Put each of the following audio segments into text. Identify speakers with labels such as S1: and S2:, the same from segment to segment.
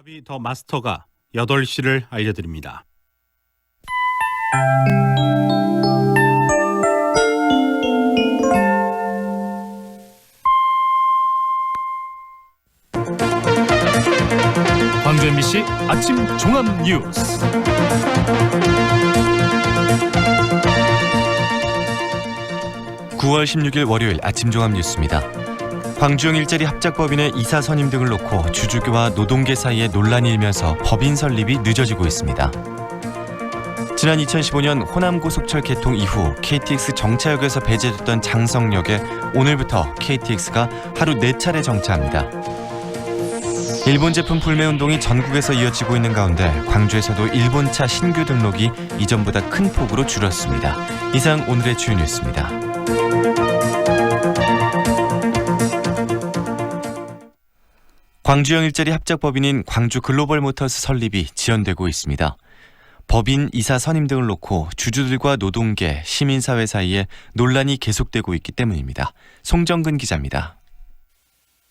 S1: 합의 더 마스터가 8시를 알려드립니다.
S2: 광주 MBC 아침 종합 뉴스. (9월 16일) 월요일 아침 종합 뉴스입니다. 광주형 일자리 합작법인의 이사 선임 등을 놓고 주주와 노동계 사이에 논란이 일면서 법인 설립이 늦어지고 있습니다. 지난 2015년 호남고속철 개통 이후 KTX 정차역에서 배제됐던 장성역에 오늘부터 KTX가 하루 4차례 정차합니다. 일본 제품 불매운동이 전국에서 이어지고 있는 가운데 광주에서도 일본차 신규 등록이 이전보다 큰 폭으로 줄었습니다. 이상 오늘의 주요 뉴스입니다. 광주형 일자리 합작법인인 광주 글로벌모터스 설립이 지연되고 있습니다. 법인 이사 선임 등을 놓고 주주들과 노동계, 시민사회 사이에 논란이 계속되고 있기 때문입니다. 송정근 기자입니다.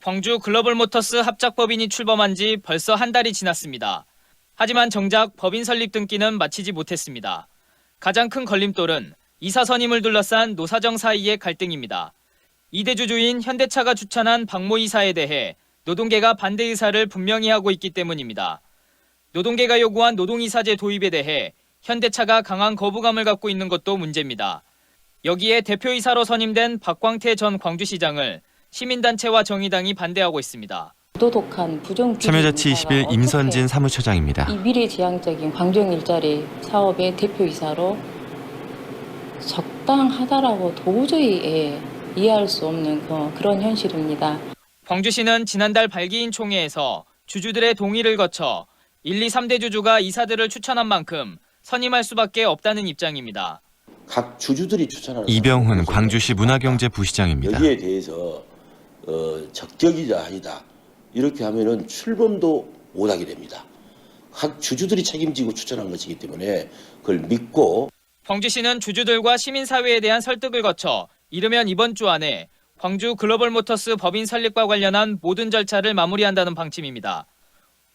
S3: 광주 글로벌모터스 합작법인이 출범한 지 벌써 한 달이 지났습니다. 하지만 정작 법인 설립 등기는 마치지 못했습니다. 가장 큰 걸림돌은 이사 선임을 둘러싼 노사정 사이의 갈등입니다. 2대 주주인 현대차가 추천한 박모 이사에 대해 노동계가 반대 의사를 분명히 하고 있기 때문입니다. 노동계가 요구한 노동이사제 도입에 대해 현대차가 강한 거부감을 갖고 있는 것도 문제입니다. 여기에 대표이사로 선임된 박광태 전 광주시장을 시민단체와 정의당이 반대하고 있습니다.
S4: 부도덕한 부정
S2: 참여자치 20일 임선진 사무처장입니다.
S4: 이 미래지향적인 광주형 일자리 사업의 대표이사로 적당하다라고 도저히 이해할 수 없는 그런 현실입니다.
S3: 광주시는 지난달 발기인 총회에서 주주들의 동의를 거쳐 1, 2, 3대 주주가 이사들을 추천한 만큼 선임할 수밖에 없다는 입장입니다.
S5: 각 주주들이 추천하는
S2: 이병훈 광주시 문화경제부시장입니다.
S5: 여기에 대해서 적격이다 아니다 이렇게 하면은 출범도 못하게 됩니다. 각 주주들이 책임지고 추천한 것이기 때문에 그걸 믿고
S3: 광주시는 주주들과 시민사회에 대한 설득을 거쳐 이르면 이번 주 안에 광주 글로벌모터스 법인 설립과 관련한 모든 절차를 마무리한다는 방침입니다.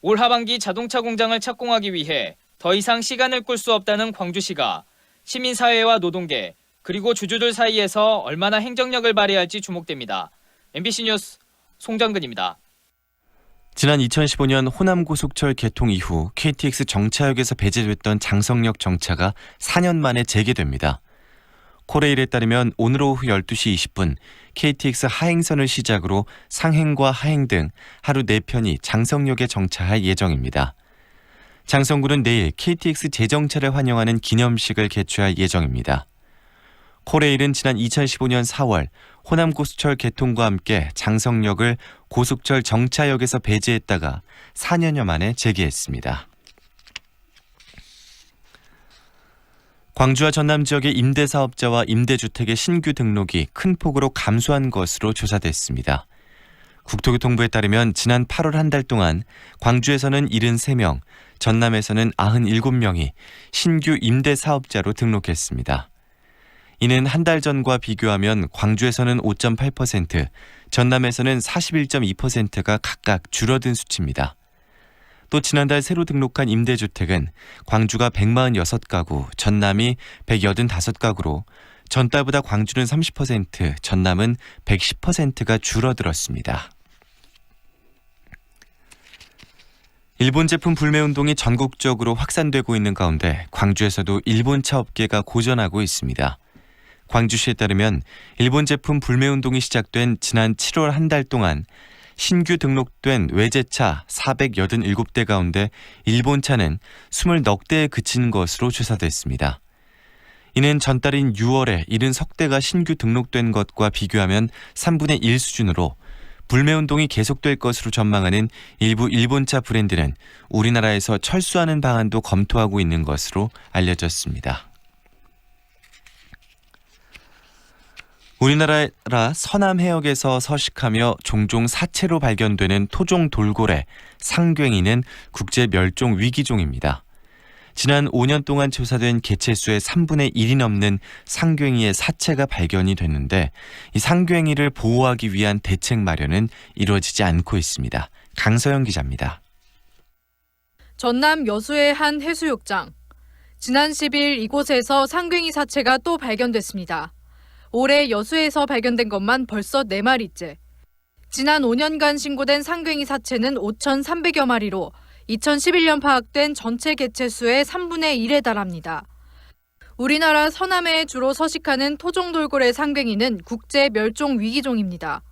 S3: 올 하반기 자동차 공장을 착공하기 위해 더 이상 시간을 끌 수 없다는 광주시가 시민사회와 노동계 그리고 주주들 사이에서 얼마나 행정력을 발휘할지 주목됩니다. MBC 뉴스 송정근입니다.
S2: 지난 2015년 호남고속철 개통 이후 KTX 정차역에서 배제됐던 장성역 정차가 4년 만에 재개됩니다. 코레일에 따르면 오늘 오후 12시 20분 KTX 하행선을 시작으로 상행과 하행 등 하루 4편이 장성역에 정차할 예정입니다. 장성군은 내일 KTX 재정차를 환영하는 기념식을 개최할 예정입니다. 코레일은 지난 2015년 4월 호남고속철 개통과 함께 장성역을 고속철 정차역에서 배제했다가 4년여 만에 재개했습니다. 광주와 전남 지역의 임대사업자와 임대주택의 신규 등록이 큰 폭으로 감소한 것으로 조사됐습니다. 국토교통부에 따르면 지난 8월 한 달 동안 광주에서는 73명, 전남에서는 97명이 신규 임대사업자로 등록했습니다. 이는 한 달 전과 비교하면 광주에서는 5.8%, 전남에서는 41.2%가 각각 줄어든 수치입니다. 또 지난달 새로 등록한 임대주택은 광주가 146가구, 전남이 185가구로 전달보다 광주는 30%, 전남은 110%가 줄어들었습니다. 일본 제품 불매운동이 전국적으로 확산되고 있는 가운데 광주에서도 일본차 업계가 고전하고 있습니다. 광주시에 따르면 일본 제품 불매운동이 시작된 지난 7월 한 달 동안 신규 등록된 외제차 487대 가운데 일본차는 20넉대에 그친 것으로 조사됐습니다. 이는 전달인 6월에 70 석대가 신규 등록된 것과 비교하면 3분의 1 수준으로 불매운동이 계속될 것으로 전망하는 일부 일본차 브랜드는 우리나라에서 철수하는 방안도 검토하고 있는 것으로 알려졌습니다. 우리나라 서남 해역에서 서식하며 종종 사체로 발견되는 토종 돌고래, 상괭이는 국제 멸종 위기종입니다. 지난 5년 동안 조사된 개체수의 3분의 1이 넘는 상괭이의 사체가 발견이 됐는데 이 상괭이를 보호하기 위한 대책 마련은 이루어지지 않고 있습니다. 강서영 기자입니다.
S6: 전남 여수의 한 해수욕장. 지난 10일 이곳에서 상괭이 사체가 또 발견됐습니다. 올해 여수에서 발견된 것만 벌써 4마리째. 지난 5년간 신고된 상괭이 사체는 5,300여 마리로 2011년 파악된 전체 개체수의 3분의 1에 달합니다. 우리나라 서남해에 주로 서식하는 토종돌고래 상괭이는 국제 멸종 위기종입니다.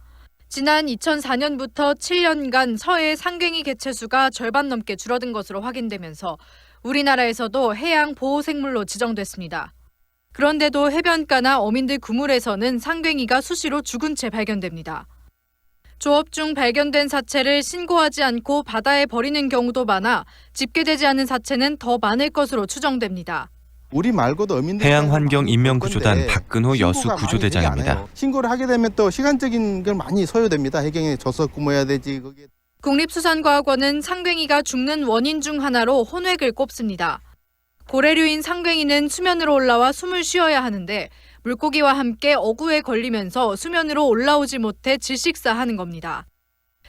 S6: 지난 2004년부터 7년간 서해 상괭이 개체수가 절반 넘게 줄어든 것으로 확인되면서 우리나라에서도 해양 보호생물로 지정됐습니다. 그런데도 해변가나 어민들 그물에서는 상괭이가 수시로 죽은 채 발견됩니다. 조업 중 발견된 사체를 신고하지 않고 바다에 버리는 경우도 많아 집계되지 않은 사체는 더 많을 것으로 추정됩니다.
S7: 우리 말고도 어민들
S2: 해양환경인명구조단 박근호 여수구조대장입니다.
S7: 신고를 하게 되면 또 시간적인 걸 많이 소요됩니다. 해경에 져서 구멍해야 되지. 그게.
S6: 국립수산과학원은 상괭이가 죽는 원인 중 하나로 혼획을 꼽습니다. 고래류인 상괭이는 수면으로 올라와 숨을 쉬어야 하는데 물고기와 함께 어구에 걸리면서 수면으로 올라오지 못해 질식사하는 겁니다.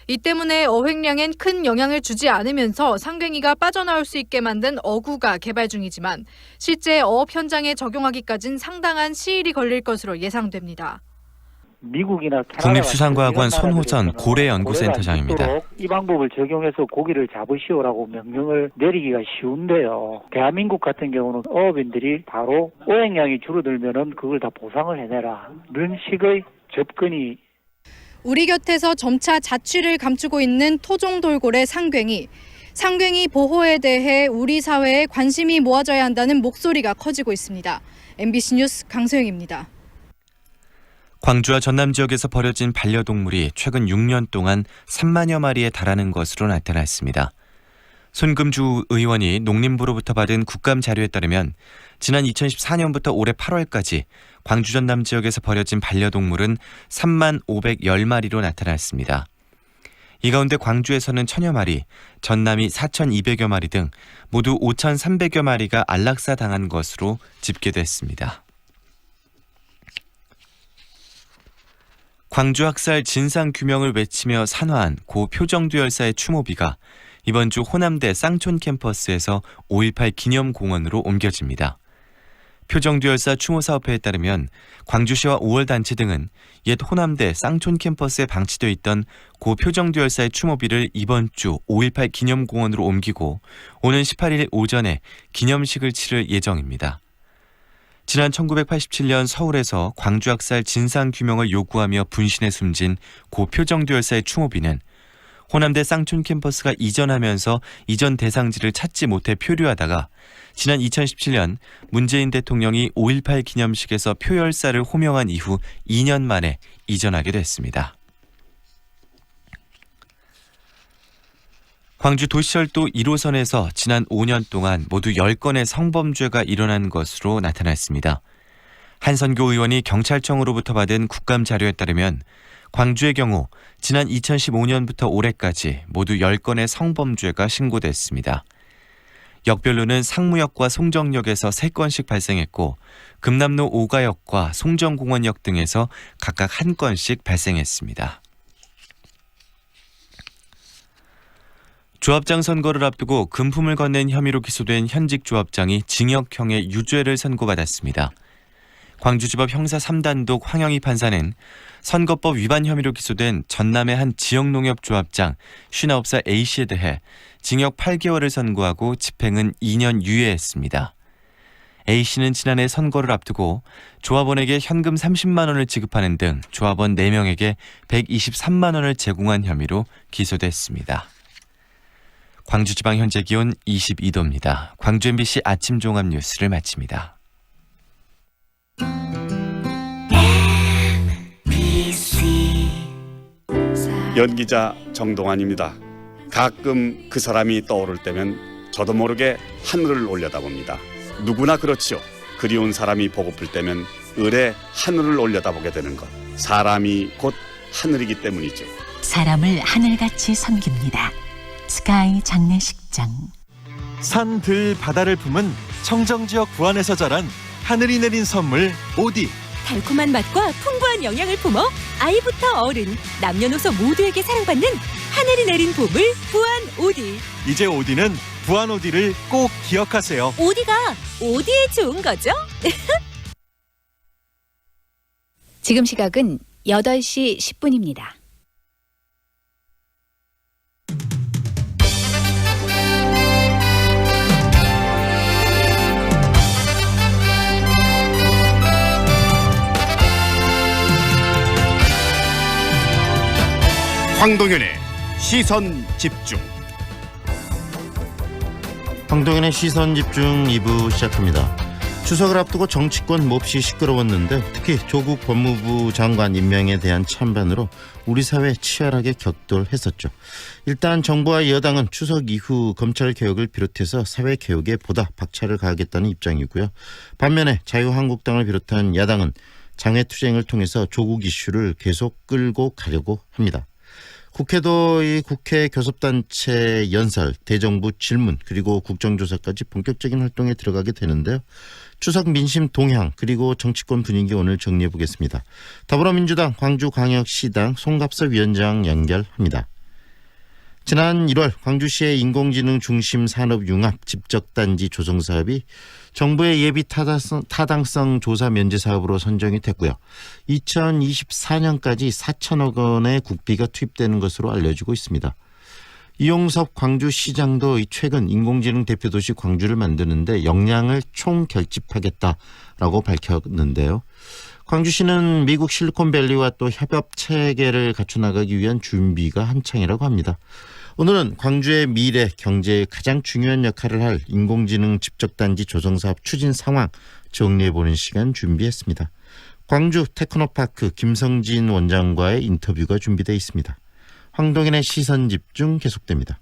S6: 이 때문에 어획량엔 큰 영향을 주지 않으면서 상괭이가 빠져나올 수 있게 만든 어구가 개발 중이지만 실제 어업 현장에 적용하기까진 상당한 시일이 걸릴 것으로 예상됩니다.
S8: 미국이나
S2: 국립수산과학원 손호선 고래연구센터장입니다.
S8: 이 방법을 적용해서 고기를 잡으시오라고 명령을 내리기가 쉬운데요. 대한민국 같은 경우는 어업인들이 바로 어획량이 줄어들면은 그걸 다 보상을 해내라. 이런 식의 접근이
S6: 우리 곁에서 점차 자취를 감추고 있는 토종돌고래 상괭이. 상괭이 보호에 대해 우리 사회에 관심이 모아져야 한다는 목소리가 커지고 있습니다. MBC 뉴스 강소영입니다.
S2: 광주와 전남 지역에서 버려진 반려동물이 최근 6년 동안 3만여 마리에 달하는 것으로 나타났습니다. 손금주 의원이 농림부로부터 받은 국감 자료에 따르면 지난 2014년부터 올해 8월까지 광주 전남 지역에서 버려진 반려동물은 3만 510마리로 나타났습니다. 이 가운데 광주에서는 1000여 마리, 전남이 4,200여 마리 등 모두 5,300여 마리가 안락사 당한 것으로 집계됐습니다. 광주 학살 진상규명을 외치며 산화한 고 표정두 열사의 추모비가 이번 주 호남대 쌍촌 캠퍼스에서 5.18 기념공원으로 옮겨집니다. 표정두 열사 추모사업회에 따르면 광주시와 5월 단체 등은 옛 호남대 쌍촌 캠퍼스에 방치되어 있던 고 표정두 열사의 추모비를 이번 주 5.18 기념공원으로 옮기고 오는 18일 오전에 기념식을 치를 예정입니다. 지난 1987년 서울에서 광주 학살 진상규명을 요구하며 분신해 숨진 고 표정두 열사의 추모비는 호남대 쌍촌 캠퍼스가 이전하면서 이전 대상지를 찾지 못해 표류하다가 지난 2017년 문재인 대통령이 5.18 기념식에서 표열사를 호명한 이후 2년 만에 이전하게 됐습니다. 광주 도시철도 1호선에서 지난 5년 동안 모두 10건의 성범죄가 일어난 것으로 나타났습니다. 한선교 의원이 경찰청으로부터 받은 국감 자료에 따르면 광주의 경우 지난 2015년부터 올해까지 모두 10건의 성범죄가 신고됐습니다. 역별로는 상무역과 송정역에서 3건씩 발생했고 금남로 오가역과 송정공원역 등에서 각각 1건씩 발생했습니다. 조합장 선거를 앞두고 금품을 건넨 혐의로 기소된 현직 조합장이 징역형의 유죄를 선고받았습니다. 광주지법 형사 3단독 황영희 판사는 선거법 위반 혐의로 기소된 전남의 한 지역농협 조합장 59살 A씨에 대해 징역 8개월을 선고하고 집행은 2년 유예했습니다. A씨는 지난해 선거를 앞두고 조합원에게 현금 30만 원을 지급하는 등 조합원 4명에게 123만 원을 제공한 혐의로 기소됐습니다. 광주지방 현재 기온 22도입니다. 광주 MBC 아침 종합 뉴스를 마칩니다.
S9: 연기자 정동환입니다. 가끔 그 사람이 떠오를 때면 저도 모르게 하늘을 올려다봅니다. 누구나 그렇지요. 그리운 사람이 보고플 때면 을에 하늘을 올려다보게 되는 것. 사람이 곧 하늘이기 때문이죠.
S10: 사람을 하늘같이 섬깁니다. 스카이 장례식장.
S11: 산, 들, 바다를 품은 청정지역 부안에서 자란 하늘이 내린 선물 오디.
S12: 달콤한 맛과 풍부한 영양을 품어 아이부터 어른, 남녀노소 모두에게 사랑받는 하늘이 내린 보물 부안 오디.
S11: 이제 오디는 부안 오디를 꼭 기억하세요.
S12: 오디가 어디에 좋은 거죠?
S13: 지금 시각은 8시 10분입니다.
S14: 황동현의 시선 집중.
S15: 황동현의 시선 집중 2부 시작합니다. 추석을 앞두고 정치권 몹시 시끄러웠는데 특히 조국 법무부 장관 임명에 대한 찬반으로 우리 사회 치열하게 격돌했었죠. 일단 정부와 여당은 추석 이후 검찰개혁을 비롯해서 사회개혁에 보다 박차를 가하겠다는 입장이고요. 반면에 자유한국당을 비롯한 야당은 장외투쟁을 통해서 조국 이슈를 계속 끌고 가려고 합니다. 국회도 이 국회 교섭단체 연설, 대정부 질문 그리고 국정조사까지 본격적인 활동에 들어가게 되는데요. 추석 민심 동향 그리고 정치권 분위기 오늘 정리해 보겠습니다. 더불어민주당 광주광역시당 송갑석 위원장 연결합니다. 지난 1월 광주시의 인공지능 중심 산업융합 집적단지 조성사업이 정부의 예비 타당성 조사 면제 사업으로 선정이 됐고요. 2024년까지 4천억 원의 국비가 투입되는 것으로 알려지고 있습니다. 이용섭 광주시장도 최근 인공지능 대표도시 광주를 만드는데 역량을 총결집하겠다라고 밝혔는데요. 광주시는 미국 실리콘밸리와 또 협업 체계를 갖춰나가기 위한 준비가 한창이라고 합니다. 오늘은 광주의 미래 경제에 가장 중요한 역할을 할 인공지능 집적단지 조성사업 추진 상황 정리해보는 시간 준비했습니다. 광주 테크노파크 김성진 원장과의 인터뷰가 준비되어 있습니다. 황동현의 시선집중 계속됩니다.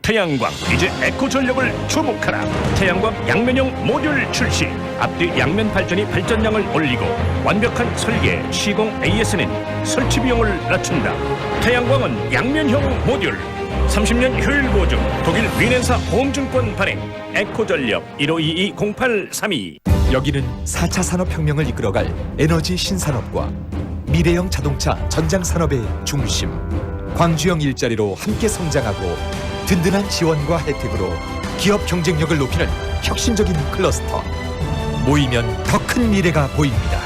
S16: 태양광 이제 에코전력을 주목하라. 태양광 양면형 모듈 출시. 앞뒤 양면 발전이 발전량을 올리고 완벽한 설계 시공 AS는 설치 비용을 낮춘다. 태양광은 양면형 모듈 30년 효율 보증 독일 위넨사 보험증권 발행 에코전력 1522-0832.
S17: 여기는 4차 산업혁명을 이끌어갈 에너지 신산업과 미래형 자동차 전장산업의 중심. 광주형 일자리로 함께 성장하고 든든한 지원과 혜택으로 기업 경쟁력을 높이는 혁신적인 클러스터. 모이면 더 큰 미래가 보입니다.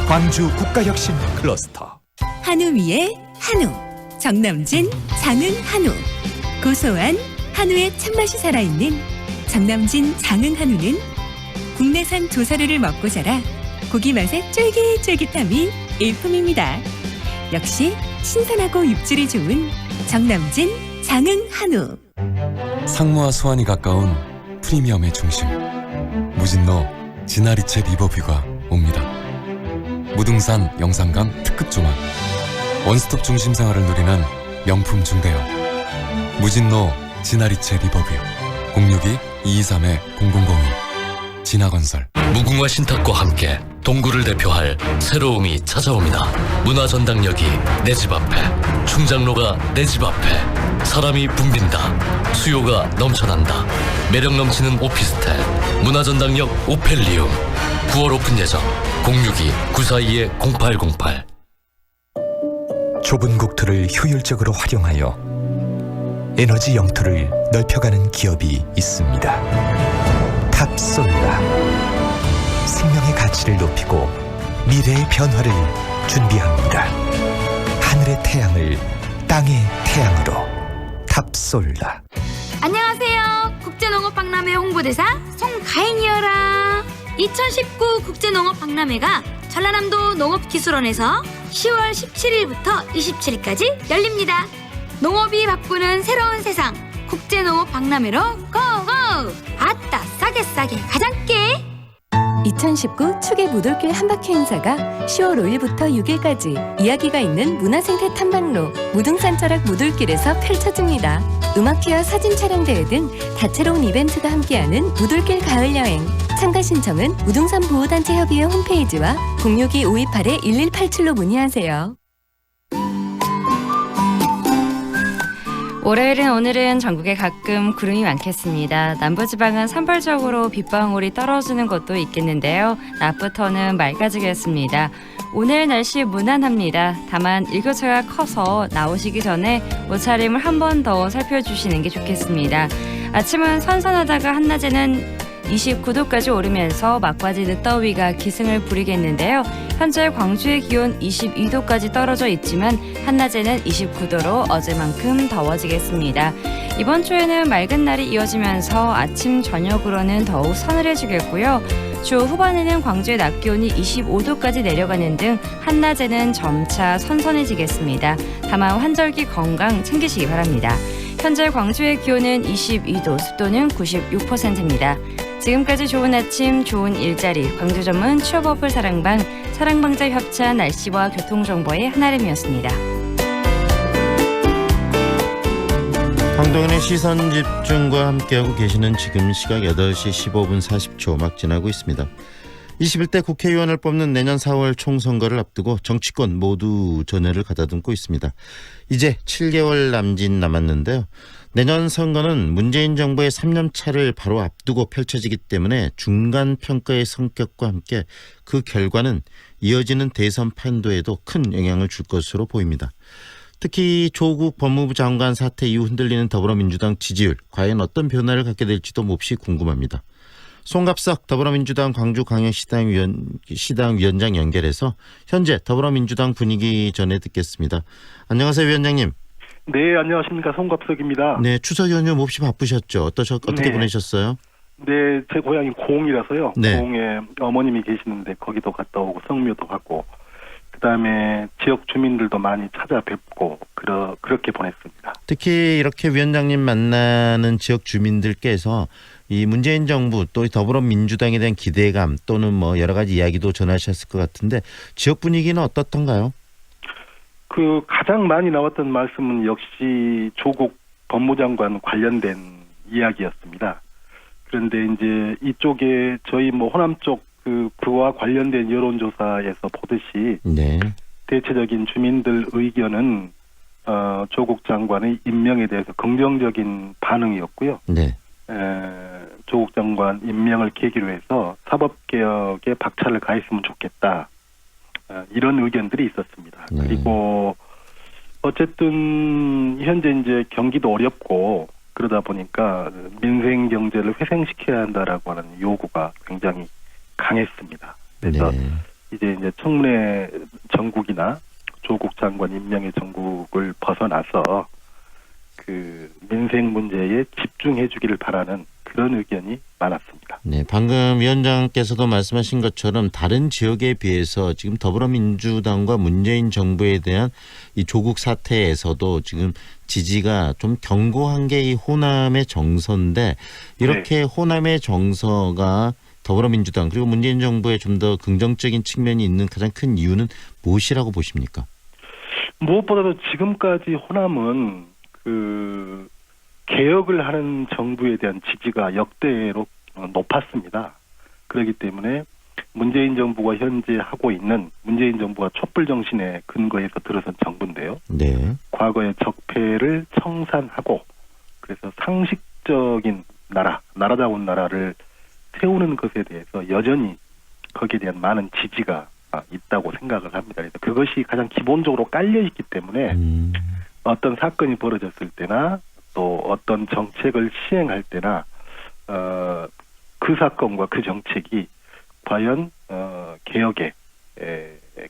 S17: 광주 국가혁신 클러스터.
S12: 한우 위에 한우. 정남진 장흥 한우. 고소한 한우의 참맛이 살아있는 정남진 장흥 한우는 국내산 조사료를 먹고 자라 고기 맛의 쫄깃쫄깃함이 일품입니다. 역시 신선하고 육질이 좋은 정남진 장흥 한우.
S18: 상무와 수완이 가까운 프리미엄의 중심 무진로 진아리체 리버뷰가 옵니다. 무등산 영산강 특급 조망 원스톱 중심 생활을 누리는 명품 중대형 무진로 진아리체 리버뷰 062-223-0002 진아건설.
S19: 무궁화 신탁과 함께 동구를 대표할 새로움이 찾아옵니다. 문화전당역이 내 집 앞에, 충장로가 내 집 앞에. 사람이 붐빈다. 수요가 넘쳐난다. 매력 넘치는 오피스텔 문화전당역 오펠리움. 9월 오픈 예정. 062-942-0808.
S17: 좁은 국토를 효율적으로 활용하여 에너지 영토를 넓혀가는 기업이 있습니다. 탑솔라. 생명의 가치를 높이고 미래의 변화를 준비합니다. 하늘의 태양을 땅의 태양으로. 탑솔라.
S20: 안녕하세요. 국제농업박람회 홍보대사 송가인이어라. 2019 국제농업박람회가 전라남도 농업기술원에서 10월 17일부터 27일까지 열립니다. 농업이 바꾸는 새로운 세상 국제농업박람회로 고고! 아따 싸게 가장 깨!
S12: 2019 축의 무돌길 한바퀴 행사가 10월 5일부터 6일까지 이야기가 있는 문화생태 탐방로 무등산자락 무돌길에서 펼쳐집니다. 음악회와 사진 촬영 대회 등 다채로운 이벤트가 함께하는 무돌길 가을 여행. 참가 신청은 무등산 보호단체 협의회 홈페이지와 062-528-1187로 문의하세요.
S21: 월요일은 오늘은 전국에 가끔 구름이 많겠습니다. 남부지방은 산발적으로 빗방울이 떨어지는 곳도 있겠는데요. 낮부터는 맑아지겠습니다. 오늘 날씨 무난합니다. 다만 일교차가 커서 나오시기 전에 옷차림을 한 번 더 살펴주시는 게 좋겠습니다. 아침은 선선하다가 한낮에는 29도까지 오르면서 막바지 늦더위가 기승을 부리겠는데요. 현재 광주의 기온 22도까지 떨어져 있지만 한낮에는 29도로 어제만큼 더워지겠습니다. 이번 주에는 맑은 날이 이어지면서 아침 저녁으로는 더욱 서늘해지겠고요. 주 후반에는 광주의 낮 기온이 25도까지 내려가는 등 한낮에는 점차 선선해지겠습니다. 다만 환절기 건강 챙기시기 바랍니다. 현재 광주의 기온은 22도, 습도는 96%입니다. 지금까지 좋은 아침, 좋은 일자리, 광주 전문 취업 어플 사랑방자 협찬 날씨와 교통정보의 한아름이었습니다.
S15: 황동현의 시선집중과 함께하고 계시는 지금 시각 8시 15분 40초 막 지나고 있습니다. 21대 국회의원을 뽑는 내년 4월 총선거를 앞두고 정치권 모두 전열을 가다듬고 있습니다. 이제 7개월 남았는데요. 내년 선거는 문재인 정부의 3년 차를 바로 앞두고 펼쳐지기 때문에 중간 평가의 성격과 함께 그 결과는 이어지는 대선 판도에도 큰 영향을 줄 것으로 보입니다. 특히 조국 법무부 장관 사태 이후 흔들리는 더불어민주당 지지율, 과연 어떤 변화를 갖게 될지도 몹시 궁금합니다. 송갑석 더불어민주당 광주광역시당 위원장 연결해서 현재 더불어민주당 분위기 전해 듣겠습니다. 안녕하세요, 위원장님.
S1: 네, 안녕하십니까. 송갑석입니다.
S15: 네, 추석 연휴 몹시 바쁘셨죠? 어떻게
S1: 네.
S15: 보내셨어요?
S1: 네, 제 고향이 고흥이라서요.
S15: 네.
S1: 고흥에 어머님이 계시는데 거기도 갔다 오고 성묘도 가고 그다음에 지역 주민들도 많이 찾아뵙고 그렇게 보냈습니다.
S15: 특히 이렇게 위원장님 만나는 지역 주민들께서 이 문재인 정부 또 더불어민주당에 대한 기대감 또는 뭐 여러 가지 이야기도 전하셨을 것 같은데 지역 분위기는 어떻던가요?
S1: 그 가장 많이 나왔던 말씀은 역시 조국 법무장관 관련된 이야기였습니다. 그런데 이제 이쪽에 저희 뭐 호남 쪽 그와 관련된 여론조사에서 보듯이
S15: 네.
S1: 대체적인 주민들 의견은 조국 장관의 임명에 대해서 긍정적인 반응이었고요.
S15: 네.
S1: 조국 장관 임명을 계기로 해서 사법개혁에 박차를 가했으면 좋겠다. 이런 의견들이 있었습니다.
S15: 네.
S1: 그리고 어쨌든 현재 이제 경기도 어렵고 그러다 보니까 민생 경제를 회생시켜야 한다라고 하는 요구가 굉장히 강했습니다. 그래서
S15: 네.
S1: 이제 청문회 전국이나 조국 장관 임명의 전국을 벗어나서 그 민생 문제에 집중해 주기를 바라는 그런 의견이 많았습니다.
S15: 네, 방금 위원장께서도 말씀하신 것처럼 다른 지역에 비해서 지금 더불어민주당과 문재인 정부에 대한 이 조국 사태에서도 지금 지지가 좀 견고한 게 이 호남의 정서인데 이렇게
S1: 네.
S15: 호남의 정서가 더불어민주당 그리고 문재인 정부에 좀 더 긍정적인 측면이 있는 가장 큰 이유는 무엇이라고 보십니까?
S1: 무엇보다도 지금까지 호남은 그 개혁을 하는 정부에 대한 지지가 역대로 높았습니다. 그렇기 때문에 문재인 정부가 현재 하고 있는 문재인 정부가 촛불 정신에 근거해서 들어선 정부인데요.
S15: 네.
S1: 과거의 적폐를 청산하고 그래서 상식적인 나라다운 나라를 세우는 것에 대해서 여전히 거기에 대한 많은 지지가 있다고 생각을 합니다. 그래서 그것이 가장 기본적으로 깔려 있기 때문에 어떤 사건이 벌어졌을 때나 또 어떤 정책을 시행할 때나 그 사건과 그 정책이 과연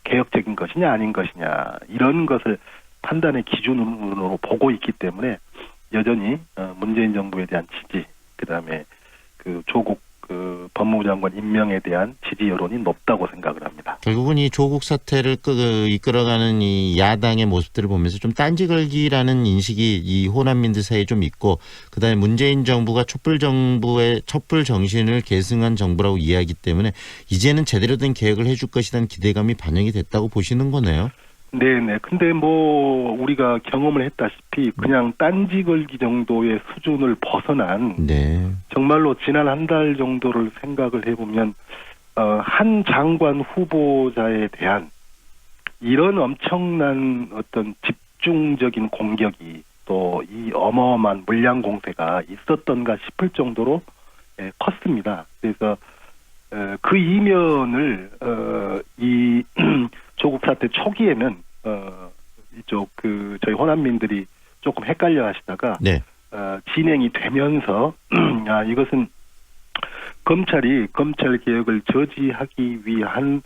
S1: 개혁적인 것이냐 아닌 것이냐 이런 것을 판단의 기준으로 보고 있기 때문에 여전히 문재인 정부에 대한 지지 그다음에 그 조국 법무부 장관 임명에 대한 지지 여론이 높다고 생각을 합니다.
S15: 결국은 이 조국 사태를 이끌어가는 이 야당의 모습들을 보면서 좀 딴지 걸기라는 인식이 이 호남민들 사이에 좀 있고 그다음에 문재인 정부가 촛불 정신을 계승한 정부라고 이해하기 때문에 이제는 제대로 된 개혁을 해줄 것이라는 기대감이 반영이 됐다고 보시는 거네요.
S1: 네네. 근데 뭐 우리가 경험을 했다시피 그냥 딴지 걸기 정도의 수준을 벗어난
S15: 네.
S1: 정말로 지난 한 달 정도를 생각을 해보면 한 장관 후보자에 대한 이런 엄청난 어떤 집중적인 공격이 또 이 어마어마한 물량 공세가 있었던가 싶을 정도로 컸습니다. 그래서 그 이면을 이 조국 사태 초기에는 이쪽 저희 호남민들이 조금 헷갈려 하시다가
S15: 네.
S1: 진행이 되면서 이것은 검찰이 검찰 개혁을 저지하기 위한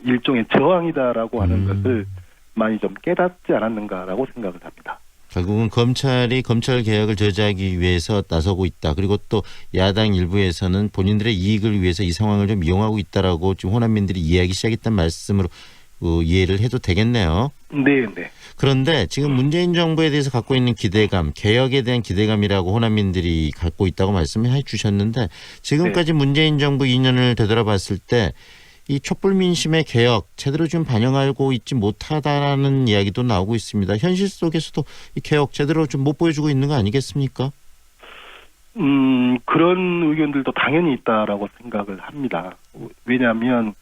S1: 일종의 저항이다라고 하는 것을 많이 좀 깨닫지 않았는가라고 생각을 합니다.
S15: 결국은 검찰이 검찰 개혁을 저지하기 위해서 나서고 있다. 그리고 또 야당 일부에서는 본인들의 이익을 위해서 이 상황을 좀 이용하고 있다라고 지금 호남민들이 이해하기 시작했다는 말씀으로 이해를 해도 되겠네요.
S1: 네.
S15: 그런데 지금 문재인 정부에 대해서 갖고 있는 기대감, 개혁에 대한 기대감이라고 호남민들이 갖고 있다고 말씀해 주셨는데 지금까지 문재인 정부 2년을 되돌아봤을 때 이 촛불 민심의 개혁 제대로 좀 반영하고 있지 못하다라는 이야기도 나오고 있습니다. 현실 속에서도 이 개혁 제대로 좀 못 보여주고 있는 거 아니겠습니까?
S1: 그런 의견들도 당연히 있다라고 생각을 합니다. 왜냐하면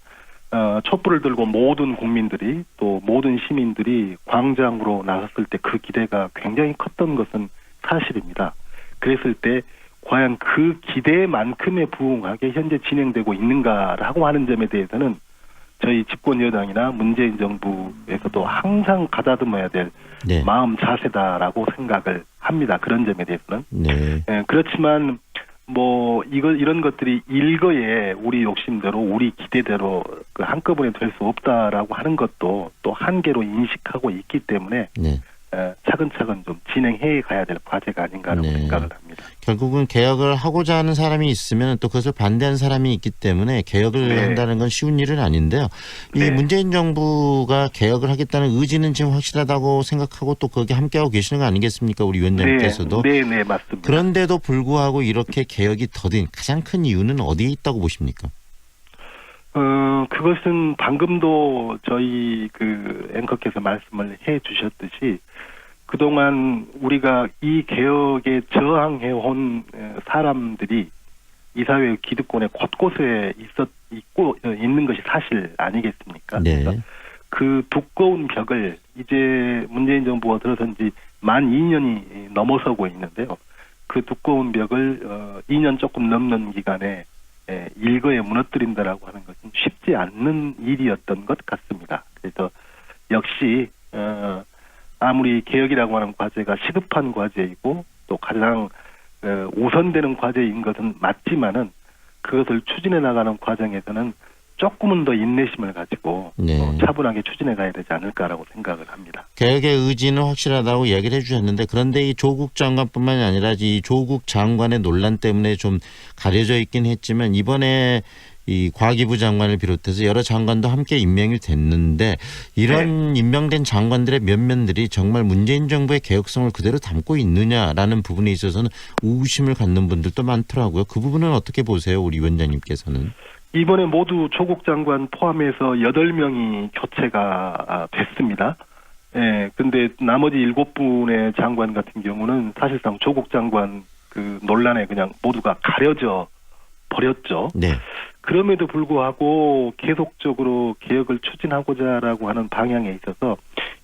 S1: 촛불을 들고 모든 국민들이 또 모든 시민들이 광장으로 나섰을 때 그 기대가 굉장히 컸던 것은 사실입니다. 그랬을 때 과연 그 기대만큼에 부응하게 현재 진행되고 있는가라고 하는 점에 대해서는 저희 집권 여당이나 문재인 정부에서도 항상 가다듬어야 될 마음 자세다라고 생각을 합니다. 그런 점에 대해서는. 그렇지만 뭐 이런 것들이 일거에 우리 욕심대로 우리 기대대로 그 한꺼번에 될 수 없다라고 하는 것도 또 한계로 인식하고 있기 때문에 차근차근 좀 진행해 가야 될 과제가 아닌가라고 생각을 합니다.
S15: 결국은 개혁을 하고자 하는 사람이 있으면 또 그것을 반대하는 사람이 있기 때문에 개혁을 한다는 건 쉬운 일은 아닌데요. 이 문재인 정부가 개혁을 하겠다는 의지는 지금 확실하다고 생각하고 또 거기에 함께하고 계시는 거 아니겠습니까? 우리 위원장님께서도.
S1: 네, 맞습니다.
S15: 그런데도 불구하고 이렇게 개혁이 더딘 가장 큰 이유는 어디에 있다고 보십니까?
S1: 그것은 방금도 저희 그 앵커께서 말씀을 해 주셨듯이 그동안 우리가 이 개혁에 저항해온 사람들이 이 사회 기득권의 곳곳에 있는 것이 사실 아니겠습니까? 그러니까 그 두꺼운 벽을 이제 문재인 정부가 들어선 지 만 2년이 넘어서고 있는데요. 그 두꺼운 벽을 2년 조금 넘는 기간에 일거에 무너뜨린다라고 하는 것은 쉽지 않는 일이었던 것 같습니다. 그래서 역시 아무리 개혁이라고 하는 과제가 시급한 과제이고 또 가장 우선되는 과제인 것은 맞지만은 그것을 추진해 나가는 과정에서는 조금은 더 인내심을 가지고 차분하게 추진해 가야 되지 않을까라고 생각을 합니다.
S15: 개혁의 의지는 확실하다고 이야기를 해주셨는데 그런데 이 조국 장관뿐만이 아니라 이 조국 장관의 논란 때문에 좀 가려져 있긴 했지만 이번에 이 과기부 장관을 비롯해서 여러 장관도 함께 임명이 됐는데 이런 임명된 장관들의 면면들이 정말 문재인 정부의 개혁성을 그대로 담고 있느냐라는 부분에 있어서는 의구심을 갖는 분들도 많더라고요. 그 부분은 어떻게 보세요, 우리 위원장님께서는?
S1: 이번에 모두 조국 장관 포함해서 8명이 교체가 됐습니다. 근데 나머지 7분의 장관 같은 경우는 사실상 조국 장관 그 논란에 그냥 모두가 가려져 버렸죠. 그럼에도 불구하고 계속적으로 개혁을 추진하고자라고 하는 방향에 있어서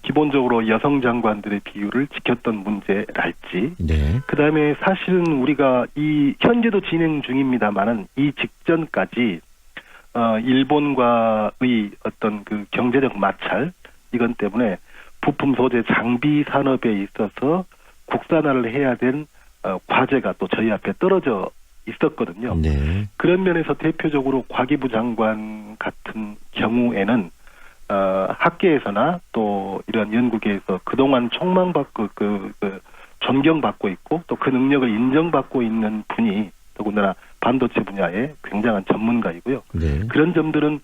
S1: 기본적으로 여성 장관들의 비율을 지켰던 문제랄지 그다음에 사실은 우리가 이 현재도 진행 중입니다만은 이 직전까지 일본과의 어떤 그 경제적 마찰 이건 때문에 부품 소재 장비 산업에 있어서 국산화를 해야 된 과제가 또 저희 앞에 떨어져 있었거든요. 그런 면에서 대표적으로 과기부 장관 같은 경우에는 학계에서나 또 이런 연구계에서 그동안 촉망받고 존경받고 있고 또 그 능력을 인정받고 있는 분이 더군다나 반도체 분야의 굉장한 전문가이고요. 그런 점들은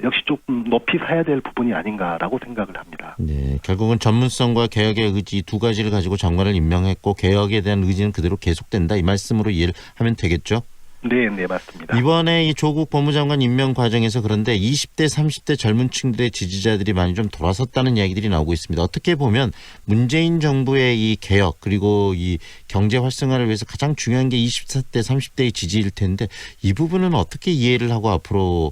S1: 역시 조금 높이 사야 될 부분이 아닌가라고 생각을 합니다.
S15: 결국은 전문성과 개혁의 의지 두 가지를 가지고 장관을 임명했고 개혁에 대한 의지는 그대로 계속된다. 이 말씀으로 이해를 하면 되겠죠?
S1: 네, 맞습니다.
S15: 이번에 이 조국 법무장관 임명 과정에서 그런데 20대, 30대 젊은 층들의 지지자들이 많이 좀 돌아섰다는 이야기들이 나오고 있습니다. 어떻게 보면 문재인 정부의 이 개혁 그리고 이 경제 활성화를 위해서 가장 중요한 게 20대, 30대의 지지일 텐데 이 부분은 어떻게 이해를 하고 앞으로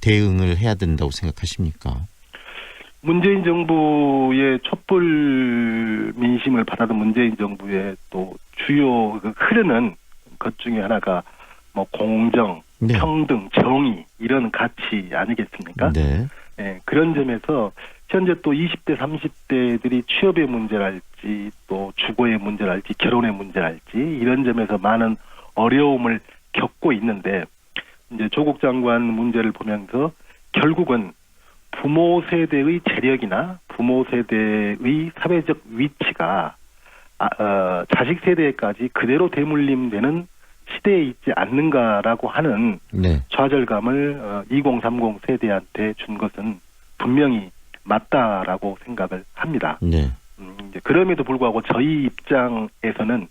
S15: 대응을 해야 된다고 생각하십니까?
S1: 문재인 정부의 촛불 민심을 받아든 문재인 정부의 또 주요 흐르는 것 중에 하나가 뭐 공정, 평등, 정의 이런 가치 아니겠습니까? 그런 점에서 현재 또 20대, 30대들이 취업의 문제랄지 또 주거의 문제랄지 결혼의 문제랄지 이런 점에서 많은 어려움을 겪고 있는데 이제 조국 장관 문제를 보면서 결국은 부모 세대의 재력이나 부모 세대의 사회적 위치가 자식 세대까지 그대로 대물림되는 시대에 있지 않는가라고 하는
S15: 네.
S1: 좌절감을 2030 세대한테 준 것은 분명히 맞다라고 생각을 합니다.
S15: 네.
S1: 이제 그럼에도 불구하고 저희 입장에서는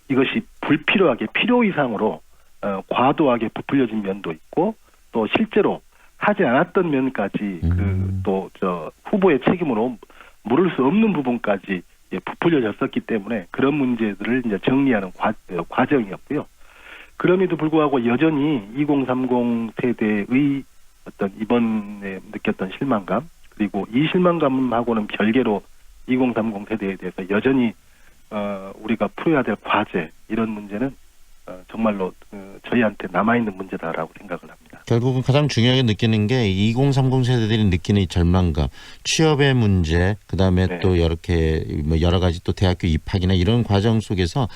S1: 이것이 불필요하게 필요 이상으로 과도하게 부풀려진 면도 있고 또 실제로 하지 않았던 면까지 또 후보의 책임으로 물을 수 없는 부분까지 부풀려졌었기 때문에 그런 문제들을 이제 정리하는 과정이었고요. 그럼에도 불구하고 여전히 2030 세대의 어떤 이번에 느꼈던 실망감 그리고 이 실망감하고는 별개로 2030 세대에 대해서 여전히 우리가 풀어야 될 과제 이런 문제는 정말로 저희한테 남아있는 문제다라고 생각을 합니다.
S15: 결국은 가장 중요하게 느끼는 게 2030 세대들이 느끼는 이 절망감, 취업의 문제, 그다음에
S1: 네.
S15: 또 이렇게 여러 가지 또 대학교 입학이나 이런 과정 속에서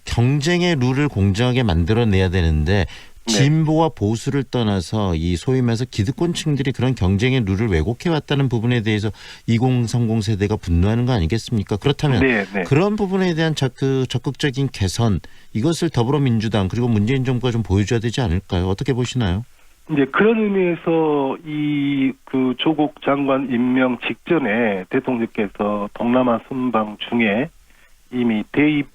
S15: 경쟁의 룰을 공정하게 만들어내야 되는데 진보와 보수를 떠나서 이 소위 말해서 기득권층들이 그런 경쟁의 룰을 왜곡해 왔다는 부분에 대해서 2030 세대가 분노하는 거 아니겠습니까? 그렇다면 그런 부분에 대한 적극적인 개선 이것을 더불어민주당 그리고 문재인 정부가 좀 보여줘야 되지 않을까요? 어떻게 보시나요?
S1: 이제 그런 의미에서 그 조국 장관 임명 직전에 대통령께서 동남아 순방 중에 이미 대입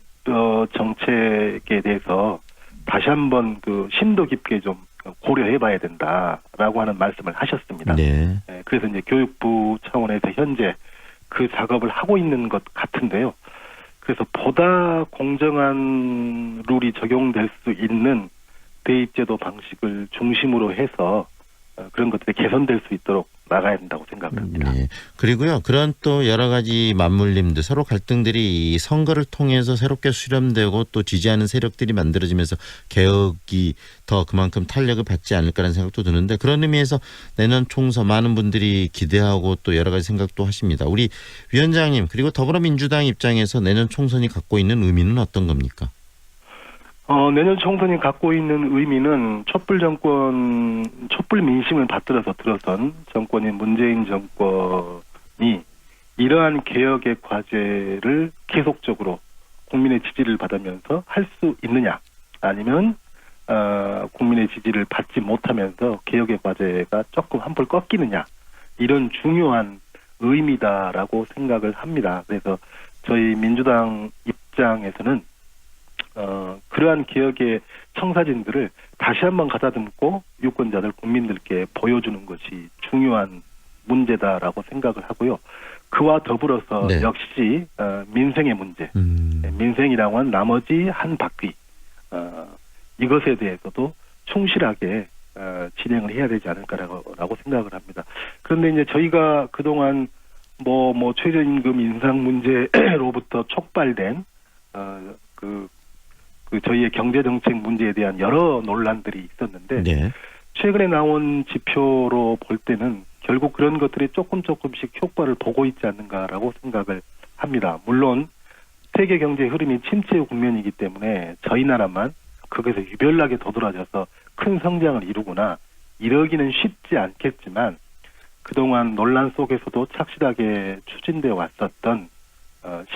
S1: 정책에 대해서 다시 한번 심도 깊게 좀 고려해봐야 된다라고 하는 말씀을 하셨습니다.
S15: 네.
S1: 그래서 이제 교육부 차원에서 현재 그 작업을 하고 있는 것 같은데요. 그래서 보다 공정한 룰이 적용될 수 있는 대입제도 방식을 중심으로 해서 그런 것들이 개선될 수 있도록 나가야 된다고 생각합니다.
S15: 네. 그리고요. 그런 또 여러 가지 맞물림들 서로 갈등들이 이 선거를 통해서 새롭게 수렴되고 또 지지하는 세력들이 만들어지면서 개혁이 더 그만큼 탄력을 받지 않을까라는 생각도 드는데 그런 의미에서 내년 총선 많은 분들이 기대하고 또 여러 가지 생각도 하십니다. 우리 위원장님 그리고 더불어민주당 입장에서 내년 총선이 갖고 있는 의미는 어떤 겁니까?
S1: 내년 총선이 갖고 있는 의미는 촛불 민심을 받들어서 들어선 정권인 문재인 정권이 이러한 개혁의 과제를 계속적으로 국민의 지지를 받으면서 할 수 있느냐 아니면 국민의 지지를 받지 못하면서 개혁의 과제가 조금 한풀 꺾이느냐 이런 중요한 의미다라고 생각을 합니다. 그래서 저희 민주당 입장에서는 그러한 개혁의 청사진들을 다시 한번 가다듬고 유권자들 국민들께 보여주는 것이 중요한 문제다라고 생각을 하고요. 그와 더불어서 역시 민생의 문제, 민생이라고 한 나머지 한 바퀴 이것에 대해서도 충실하게 진행을 해야 되지 않을까라고 생각을 합니다. 그런데 이제 저희가 그동안 최저임금 인상 문제로부터 촉발된 저희의 경제정책 문제에 대한 여러 논란들이 있었는데 최근에 나온 지표로 볼 때는 결국 그런 것들이 조금씩 효과를 보고 있지 않는가라고 생각을 합니다. 물론 세계 경제 흐름이 침체 국면이기 때문에 저희 나라만 거기서 유별나게 도드라져서 큰 성장을 이루거나 이러기는 쉽지 않겠지만 그동안 논란 속에서도 착실하게 추진되어 왔었던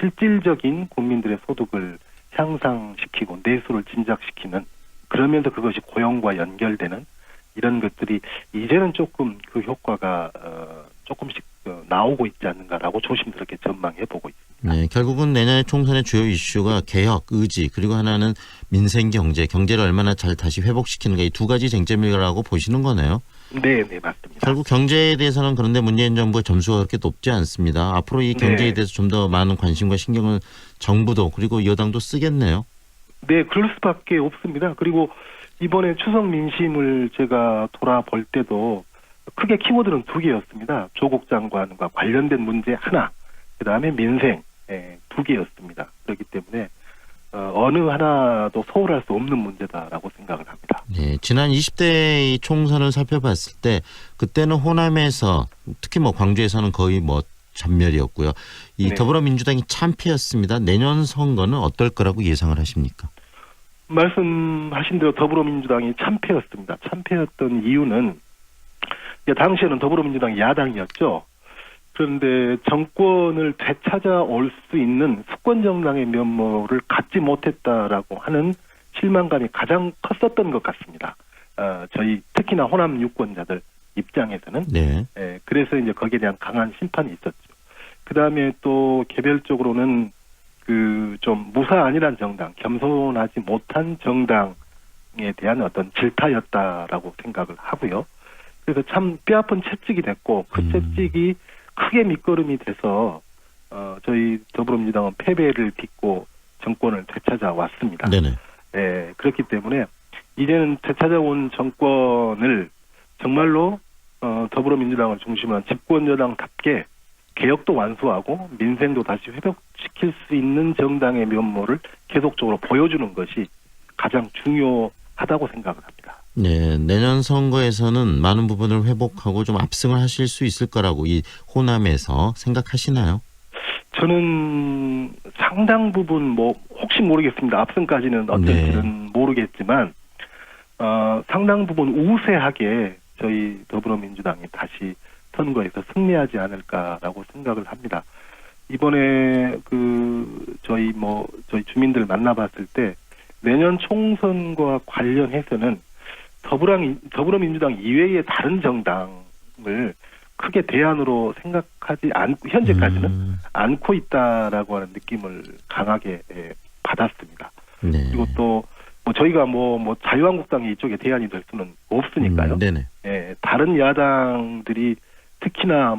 S1: 실질적인 국민들의 소득을 향상시키고 내수를 진작시키는 그러면서 그것이 고용과 연결되는 이런 것들이 이제는 조금 그 효과가 조금씩 나오고 있지 않는가라고 조심스럽게 전망해보고 있습니다.
S15: 네, 결국은 내년의 총선의 주요 이슈가 개혁, 의지 그리고 하나는 민생 경제를 얼마나 잘 다시 회복시키는가 이 두 가지 쟁점이라고 보시는 거네요.
S1: 네, 맞습니다.
S15: 결국 경제에 대해서는 그런데 문재인 정부의 점수가 그렇게 높지 않습니다. 앞으로 이 경제에 대해서 좀 더 많은 관심과 신경을 정부도 그리고 여당도 쓰겠네요.
S1: 네, 그럴 수밖에 없습니다. 그리고 이번에 추석 민심을 제가 돌아볼 때도 크게 키워드는 두 개였습니다. 조국 장관과 관련된 문제 하나, 그다음에 민생 두 개였습니다. 그렇기 때문에 어느 하나도 소홀할 수 없는 문제다라고 생각을 합니다.
S15: 네, 지난 20대 총선을 살펴봤을 때 그때는 호남에서 특히 광주에서는 거의 전멸이었고요. 이
S1: 네.
S15: 더불어민주당이 참패였습니다. 내년 선거는 어떨 거라고 예상을 하십니까?
S1: 말씀하신 대로 더불어민주당이 참패였습니다. 참패였던 이유는 당시에는 더불어민주당이 야당이었죠. 그런데 정권을 되찾아올 수 있는 수권정당의 면모를 갖지 못했다라고 하는 실망감이 가장 컸었던 것 같습니다. 저희 특히나 호남 유권자들 입장에서는.
S15: 네.
S1: 그래서 이제 거기에 대한 강한 심판이 있었죠. 그 다음에 또 개별적으로는 좀 무사안이란 정당, 겸손하지 못한 정당에 대한 어떤 질타였다라고 생각을 하고요. 그래서 참 뼈아픈 채찍이 됐고 그 채찍이 크게 밑거름이 돼서 저희 더불어민주당은 패배를 딛고 정권을 되찾아왔습니다.
S15: 네네.
S1: 그렇기 때문에 이제는 되찾아온 정권을 정말로 더불어민주당을 중심으로 한 집권여당답게 개혁도 완수하고 민생도 다시 회복시킬 수 있는 정당의 면모를 계속적으로 보여주는 것이 가장 중요하다고 생각을 합니다.
S15: 네, 내년 선거에서는 많은 부분을 회복하고 좀 압승을 하실 수 있을 거라고 이 호남에서 생각하시나요?
S1: 저는 상당 부분 혹시 모르겠습니다. 압승까지는 어떨지는 모르겠지만 상당 부분 우세하게 저희 더불어민주당이 다시 선거에서 승리하지 않을까라고 생각을 합니다. 이번에 저희 주민들 만나봤을 때 내년 총선과 관련해서는 더불어민주당 이외의 다른 정당을 크게 대안으로 생각하지 않고 현재까지는 않고 있다라고 하는 느낌을 강하게 받았습니다.
S15: 네.
S1: 그리고 또 저희가 자유한국당이 이쪽에 대안이 될 수는 없으니까요.
S15: 네네.
S1: 다른 야당들이 특히나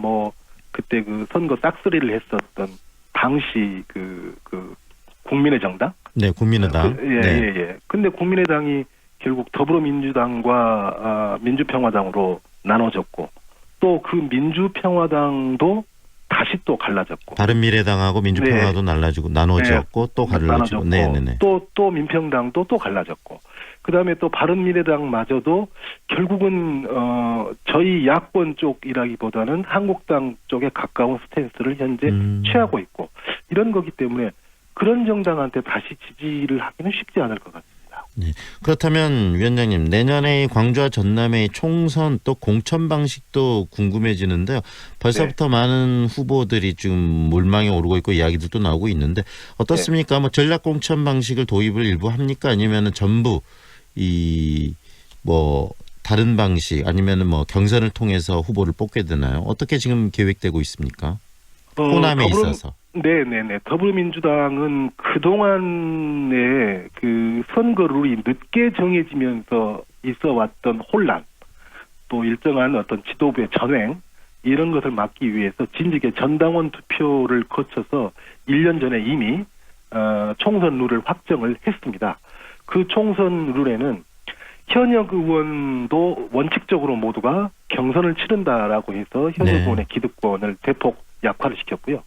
S1: 그때 선거 싹쓸이를 했었던 당시 국민의 정당.
S15: 네, 국민의당.
S1: 예. 근데 국민의당이 결국 더불어민주당과 민주평화당으로 나눠졌고 또 그 민주평화당도 다시 또 갈라졌고
S15: 바른미래당하고 민주평화도 나눠졌고 또 갈라졌고 네네네.
S1: 또 민평당도 또 갈라졌고 그다음에 또 바른미래당마저도 결국은 저희 야권 쪽이라기보다는 한국당 쪽에 가까운 스탠스를 현재 취하고 있고 이런 거기 때문에 그런 정당한테 다시 지지를 하기는 쉽지 않을 것 같습니다.
S15: 네. 그렇다면 위원장님 내년에 광주와 전남의 총선 또 공천 방식도 궁금해지는데요. 벌써부터 많은 후보들이 지금 물망에 오르고 있고 이야기들도 나오고 있는데 어떻습니까? 전략 공천 방식을 도입을 일부 합니까? 아니면은 전부 다른 방식 아니면은 경선을 통해서 후보를 뽑게 되나요? 어떻게 지금 계획되고 있습니까? 호남에 있어서.
S1: 네네네. 더불어민주당은 그동안의 선거 룰이 늦게 정해지면서 있어왔던 혼란, 또 일정한 어떤 지도부의 전횡, 이런 것을 막기 위해서 진즉에 전당원 투표를 거쳐서 1년 전에 이미 총선 룰을 확정을 했습니다. 그 총선 룰에는 현역 의원도 원칙적으로 모두가 경선을 치른다라고 해서 현역 의원의 기득권을 대폭 약화를 시켰고요.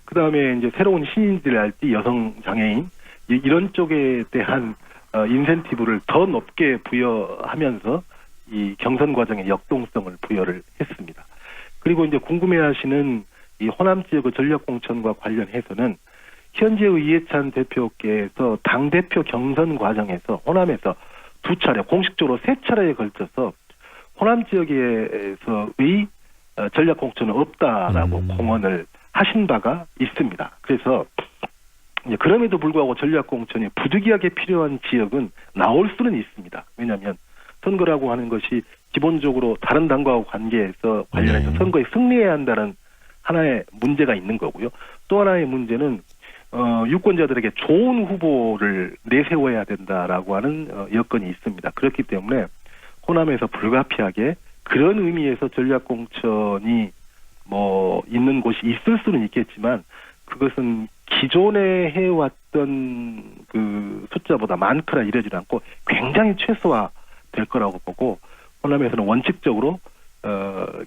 S1: 그 다음에 이제 새로운 신인들랄지 여성 장애인 이런 쪽에 대한 인센티브를 더 높게 부여하면서 이 경선 과정의 역동성을 부여를 했습니다. 그리고 이제 궁금해하시는 이 호남 지역의 전략 공천과 관련해서는 현재의 이해찬 대표께서 당 대표 경선 과정에서 호남에서 2차례 공식적으로 3차례에 걸쳐서 호남 지역에서의 전략 공천은 없다라고 공언을 하신 바가 있습니다. 그래서 그럼에도 불구하고 전략 공천이 부득이하게 필요한 지역은 나올 수는 있습니다. 왜냐하면 선거라고 하는 것이 기본적으로 다른 당과 관계에서 관련해서 선거에 승리해야 한다는 하나의 문제가 있는 거고요. 또 하나의 문제는 유권자들에게 좋은 후보를 내세워야 된다라고 하는 여건이 있습니다. 그렇기 때문에 호남에서 불가피하게 그런 의미에서 전략 공천이 있는 곳이 있을 수는 있겠지만 그것은 기존에 해왔던 숫자보다 많거나 이러지 않고 굉장히 최소화될 거라고 보고 호남에서는 원칙적으로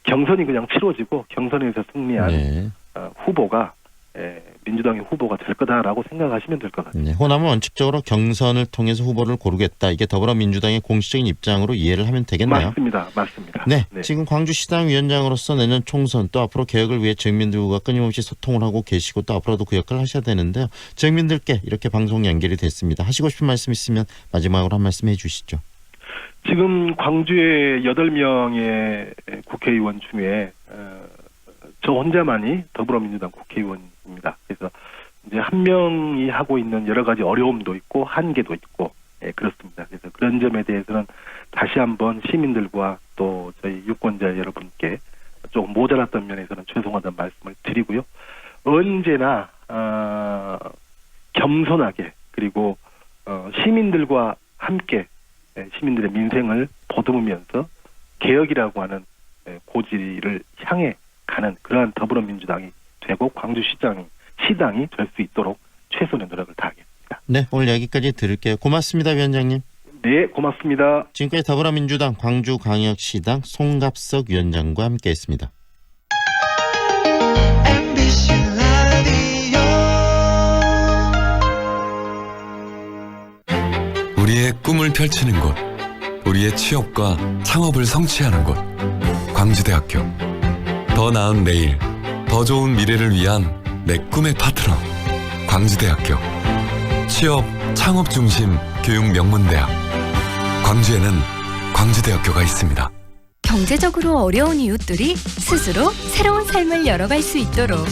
S1: 경선이 그냥 치러지고 경선에서 승리한 후보가 민주당의 후보가 될 거다라고 생각하시면 될 것 같습니다.
S15: 네, 호남은 원칙적으로 경선을 통해서 후보를 고르겠다. 이게 더불어민주당의 공식적인 입장으로 이해를 하면 되겠나요?
S1: 맞습니다.
S15: 네, 지금 광주시당 위원장으로서 내년 총선 또 앞으로 개혁을 위해 지역민들과 끊임없이 소통을 하고 계시고 또 앞으로도 그 역할을 하셔야 되는데요. 지역민들께 이렇게 방송 연결이 됐습니다. 하시고 싶은 말씀 있으면 마지막으로 한 말씀 해주시죠.
S1: 지금 광주의 8명의 국회의원 중에 저 혼자만이 더불어민주당 국회의원입니다. 그래서 이제 한 명이 하고 있는 여러 가지 어려움도 있고 한계도 있고 그렇습니다. 그래서 그런 점에 대해서는 다시 한번 시민들과 또 저희 유권자 여러분께 조금 모자랐던 면에서는 죄송하다는 말씀을 드리고요. 언제나 겸손하게 그리고 시민들과 함께 시민들의 민생을 보듬으면서 개혁이라고 하는 고지를 향해 가는 그러한 더불어민주당이 되고 광주시당이 될 수 있도록 최선의 노력을 다하겠습니다.
S15: 네, 오늘 여기까지 들을게요. 고맙습니다, 위원장님.
S1: 네, 고맙습니다.
S15: 지금까지 더불어민주당 광주광역시당 송갑석 위원장과 함께했습니다.
S18: 우리의 꿈을 펼치는 곳, 우리의 취업과 창업을 성취하는 곳, 광주대학교. 더 나은 내일, 더 좋은 미래를 위한 내 꿈의 파트너, 광주대학교. 취업, 창업 중심 교육 명문대학. 광주에는 광주대학교가 있습니다.
S12: 경제적으로 어려운 이웃들이 스스로 새로운 삶을 열어갈 수 있도록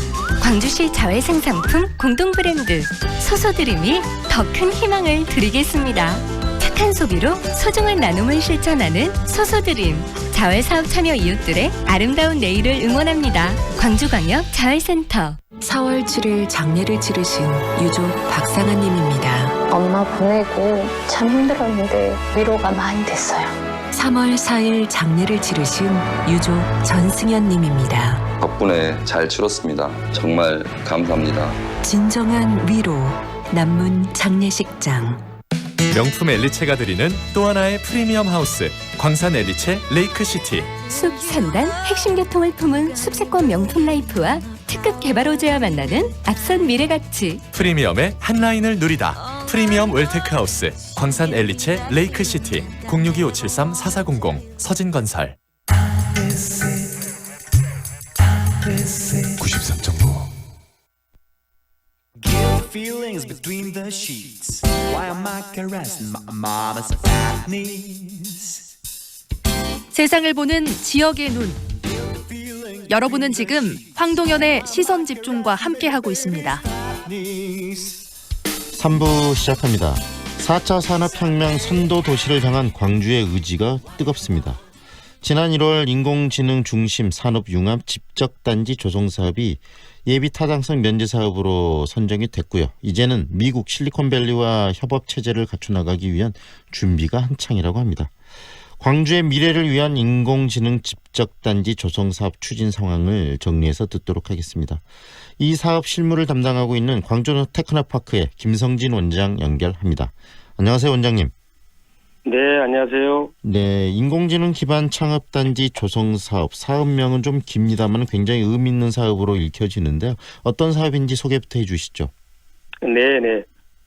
S12: 광주시 자회생상품 공동브랜드 소소드림이 더 큰 희망을 드리겠습니다. 착한 소비로 소중한 나눔을 실천하는 소소드림. 자회사업 참여 이웃들의 아름다운 내일을 응원합니다. 광주광역 자회센터.
S4: 4월 7일 장례를 치르신 유족 박상아님입니다.
S22: 엄마 보내고 참 힘들었는데 위로가 많이 됐어요.
S4: 3월 4일 장례를 치르신 유족 전승현님입니다.
S23: 덕분에 잘 치렀습니다. 정말 감사합니다.
S4: 진정한 위로, 남문 장례식장.
S11: 명품 엘리체가 드리는 또 하나의 프리미엄 하우스, 광산 엘리체 레이크시티.
S12: 숲 3단 핵심 교통을 품은 숲세권 명품 라이프와 특급 개발호재와 만나는 앞선 미래가치.
S11: 프리미엄의 한 라인을 누리다. 프리미엄 웰테크하우스, 광산 엘리체 레이크시티. 062-573-4400 서진건설.
S18: 93.9
S24: Feelings between the sheets. Why am I caressing my mama's fat knees?
S6: 세상을 보는 지역의 눈. 여러분은 지금 황동현의 시선 집중과 함께하고 있습니다.
S15: 3부 시작합니다. 4차 산업혁명 선도 도시를 향한 광주의 의지가 뜨겁습니다. 지난 1월 인공지능 중심 산업융합 집적단지 조성사업이 예비 타당성 면제 사업으로 선정이 됐고요. 이제는 미국 실리콘밸리와 협업 체제를 갖춰나가기 위한 준비가 한창이라고 합니다. 광주의 미래를 위한 인공지능 집적단지 조성사업 추진 상황을 정리해서 듣도록 하겠습니다. 이 사업 실무를 담당하고 있는 광주 테크노파크의 김성진 원장 연결합니다. 안녕하세요, 원장님.
S25: 네, 안녕하세요.
S15: 네, 인공지능 기반 창업단지 조성사업, 사업명은 좀 깁니다만 굉장히 의미 있는 사업으로 읽혀지는데요. 어떤 사업인지 소개부터 해주시죠.
S25: 네.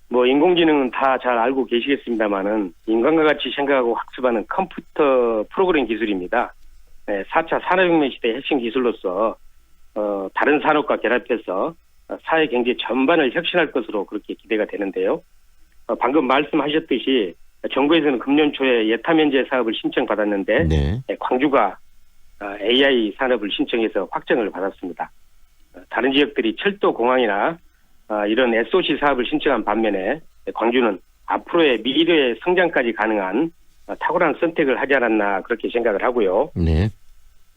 S25: 뭐 인공지능은 다 잘 알고 계시겠습니다만은 인간과 같이 생각하고 학습하는 컴퓨터 프로그램 기술입니다. 네, 4차 산업혁명 시대의 핵심 기술로서 다른 산업과 결합해서 사회 경제 전반을 혁신할 것으로 그렇게 기대가 되는데요. 방금 말씀하셨듯이 정부에서는 금년 초에 예타 면제 사업을 신청받았는데 광주가 AI 산업을 신청해서 확정을 받았습니다. 다른 지역들이 철도, 공항이나 이런 SOC 사업을 신청한 반면에 광주는 앞으로의 미래의 성장까지 가능한 탁월한 선택을 하지 않았나 그렇게 생각을 하고요.
S15: 네.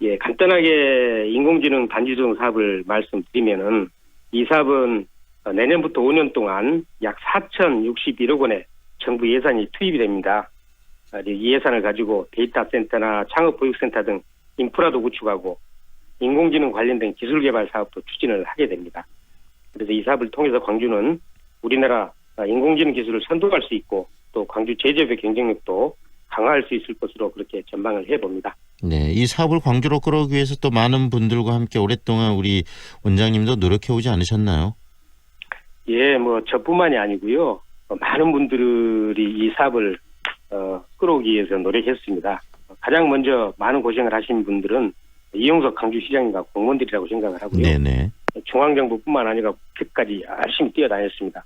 S25: 예, 간단하게 인공지능 단지 조성 사업을 말씀드리면은 이 사업은 내년부터 5년 동안 약 4,061억 원의 정부 예산이 투입이 됩니다. 이 예산을 가지고 데이터 센터나 창업 보육센터 등 인프라도 구축하고 인공지능 관련된 기술 개발 사업도 추진을 하게 됩니다. 그래서 이 사업을 통해서 광주는 우리나라 인공지능 기술을 선도할 수 있고 또 광주 제조업의 경쟁력도 강화할 수 있을 것으로 그렇게 전망을 해봅니다.
S15: 네, 이 사업을 광주로 끌어오기 위해서 또 많은 분들과 함께 오랫동안 우리 원장님도 노력해 오지 않으셨나요?
S25: 예, 뭐 저뿐만이 아니고요. 많은 분들이 이 사업을 끌어오기 위해서 노력했습니다. 가장 먼저 많은 고생을 하신 분들은 이용석 광주시장과 공무원들이라고 생각을 하고요.
S15: 네네.
S25: 중앙정부뿐만 아니라 국회까지 열심히 뛰어다녔습니다.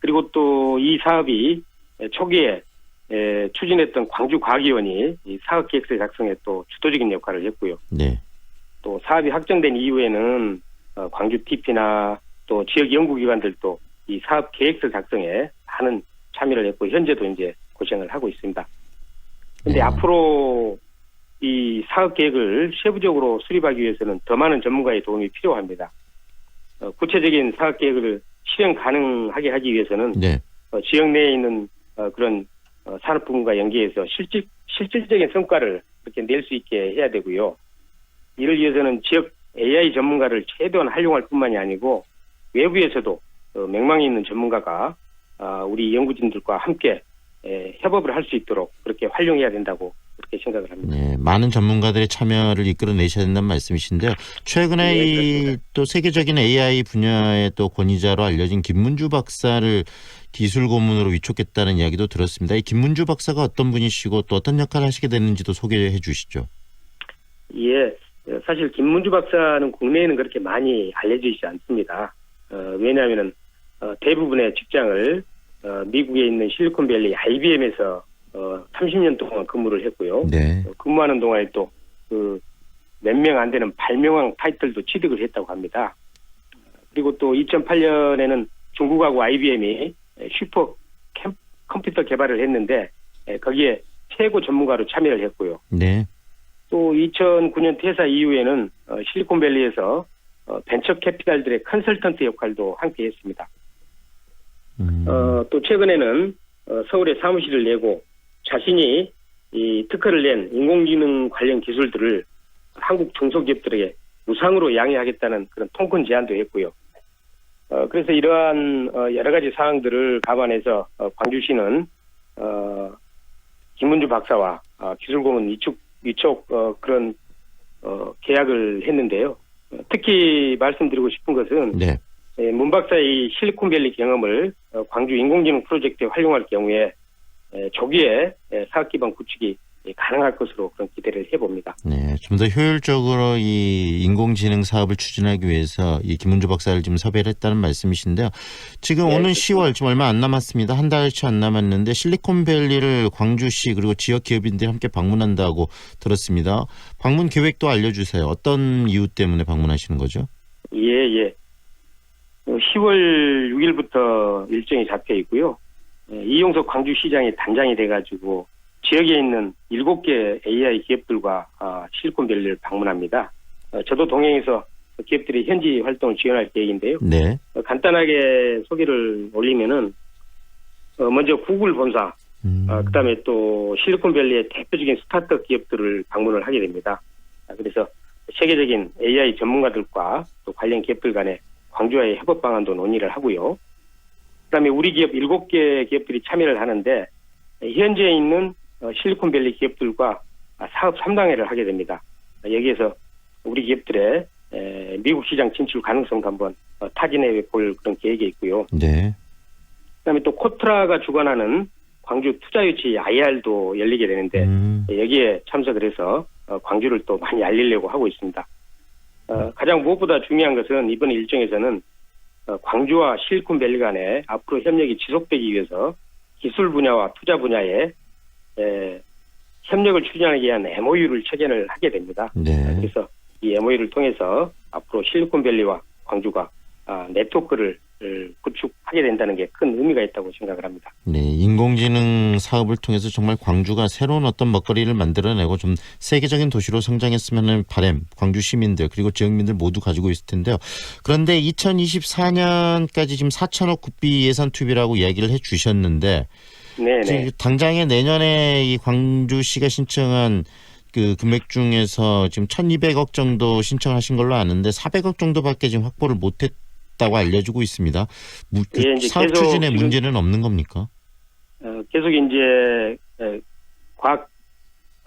S25: 그리고 또 이 사업이 초기에 추진했던 광주과학위원이 이 사업계획서 작성에 또 주도적인 역할을 했고요.
S15: 네.
S25: 또 사업이 확정된 이후에는 광주 TP나 또 지역 연구기관들도 이 사업 계획서 작성에 많은 참여를 했고 현재도 이제 고생을 하고 있습니다. 그런데 앞으로 이 사업 계획을 세부적으로 수립하기 위해서는 더 많은 전문가의 도움이 필요합니다. 구체적인 사업 계획을 실행 가능하게 하기 위해서는
S15: 네.
S25: 지역 내에 있는 그런 산업 부문과 연계해서 실질적인 성과를 그렇게 낼 수 있게 해야 되고요. 이를 위해서는 지역 AI 전문가를 최대한 활용할 뿐만이 아니고 외부에서도 명망이 있는 전문가가 우리 연구진들과 함께 협업을 할 수 있도록 그렇게 활용해야 된다고 그렇게 생각을 합니다.
S15: 네, 많은 전문가들의 참여를 이끌어내셔야 된다는 말씀이신데요. 최근에
S25: 네,
S15: 또 세계적인 AI 분야의 또 권위자로 알려진 김문주 박사를 기술 고문으로 위촉했다는 이야기도 들었습니다. 이 김문주 박사가 어떤 분이시고 또 어떤 역할을 하시게 됐는지도 소개해 주시죠.
S25: 예, 사실 김문주 박사는 국내에는 그렇게 많이 알려지지 않습니다. 왜냐하면은 대부분의 직장을 미국에 있는 실리콘밸리 IBM에서 30년 동안 근무를 했고요.
S15: 네.
S25: 근무하는 동안에 또 몇 명 안 되는 발명왕 타이틀도 취득을 했다고 합니다. 그리고 또 2008년에는 중국하고 IBM이 슈퍼 컴퓨터 개발을 했는데 거기에 최고 전문가로 참여를 했고요.
S15: 네.
S25: 또 2009년 퇴사 이후에는 실리콘밸리에서 벤처 캐피탈들의 컨설턴트 역할도 함께 했습니다. 또 최근에는 서울에 사무실을 내고 자신이 이 특허를 낸 인공지능 관련 기술들을 한국 중소기업들에게 무상으로 양해하겠다는 그런 통큰 제안도 했고요. 그래서 이러한 여러 가지 사항들을 감안해서 광주시는 김문주 박사와 기술고문 위촉 그런 계약을 했는데요. 특히 말씀드리고 싶은 것은
S15: 네.
S25: 문 박사의 실리콘밸리 경험을 광주 인공지능 프로젝트에 활용할 경우에 조기에 사업기반 구축이 가능할 것으로 그런 기대를 해봅니다.
S15: 네, 좀 더 효율적으로 이 인공지능 사업을 추진하기 위해서 이 김문주 박사를 지금 섭외를 했다는 말씀이신데요. 지금
S25: 네,
S15: 오는
S25: 그렇습니다.
S15: 10월 지금 얼마 안 남았습니다. 한 달치 안 남았는데 실리콘밸리를 광주시 그리고 지역 기업인들이 함께 방문한다고 들었습니다. 방문 계획도 알려주세요. 어떤 이유 때문에 방문하시는 거죠?
S25: 예. 10월 6일부터 일정이 잡혀 있고요. 이용석 광주시장이 단장이 돼가지고 지역에 있는 7개 AI 기업들과 실리콘밸리를 방문합니다. 저도 동행해서 기업들이 현지 활동을 지원할 계획인데요.
S15: 네.
S25: 간단하게 소개를 올리면은 먼저 구글 본사, 그다음에 또 실리콘밸리의 대표적인 스타트업 기업들을 방문을 하게 됩니다. 그래서 세계적인 AI 전문가들과 또 관련 기업들 간의 광주와의 협업 방안도 논의를 하고요. 그다음에 우리 기업 7개 기업들이 참여를 하는데 현재 있는 실리콘밸리 기업들과 사업 3당회를 하게 됩니다. 여기에서 우리 기업들의 미국 시장 진출 가능성도 한번 타진해 볼 그런 계획이 있고요.
S15: 네.
S25: 그다음에 또 코트라가 주관하는 광주 투자유치 IR도 열리게 되는데 여기에 참석을 해서 광주를 또 많이 알리려고 하고 있습니다. 가장 무엇보다 중요한 것은 이번 일정에서는 광주와 실리콘밸리 간의 앞으로 협력이 지속되기 위해서 기술 분야와 투자 분야에 협력을 추진하기 위한 MOU를 체결을 하게 됩니다.
S15: 네.
S25: 그래서 이 MOU를 통해서 앞으로 실리콘밸리와 광주가 네트워크를 구축하게 된다는 게 큰 의미가 있다고 생각을 합니다.
S15: 네, 인공지능 사업을 통해서 정말 광주가 새로운 어떤 먹거리를 만들어내고 좀 세계적인 도시로 성장했으면 하는 바람, 광주 시민들 그리고 지역민들 모두 가지고 있을 텐데요. 그런데 2024년까지 지금 4천억 국비 예산 투입이라고 이야기를 해주셨는데
S25: 네네.
S15: 당장에 내년에 이 광주시가 신청한 그 금액 중에서 지금 1,200억 정도 신청하신 걸로 아는데 400억 정도밖에 지금 확보를 못했다고 알려지고 있습니다.
S25: 예, 이제
S15: 사업
S25: 계속
S15: 추진에
S25: 지금
S15: 문제는 없는 겁니까?
S25: 계속 이제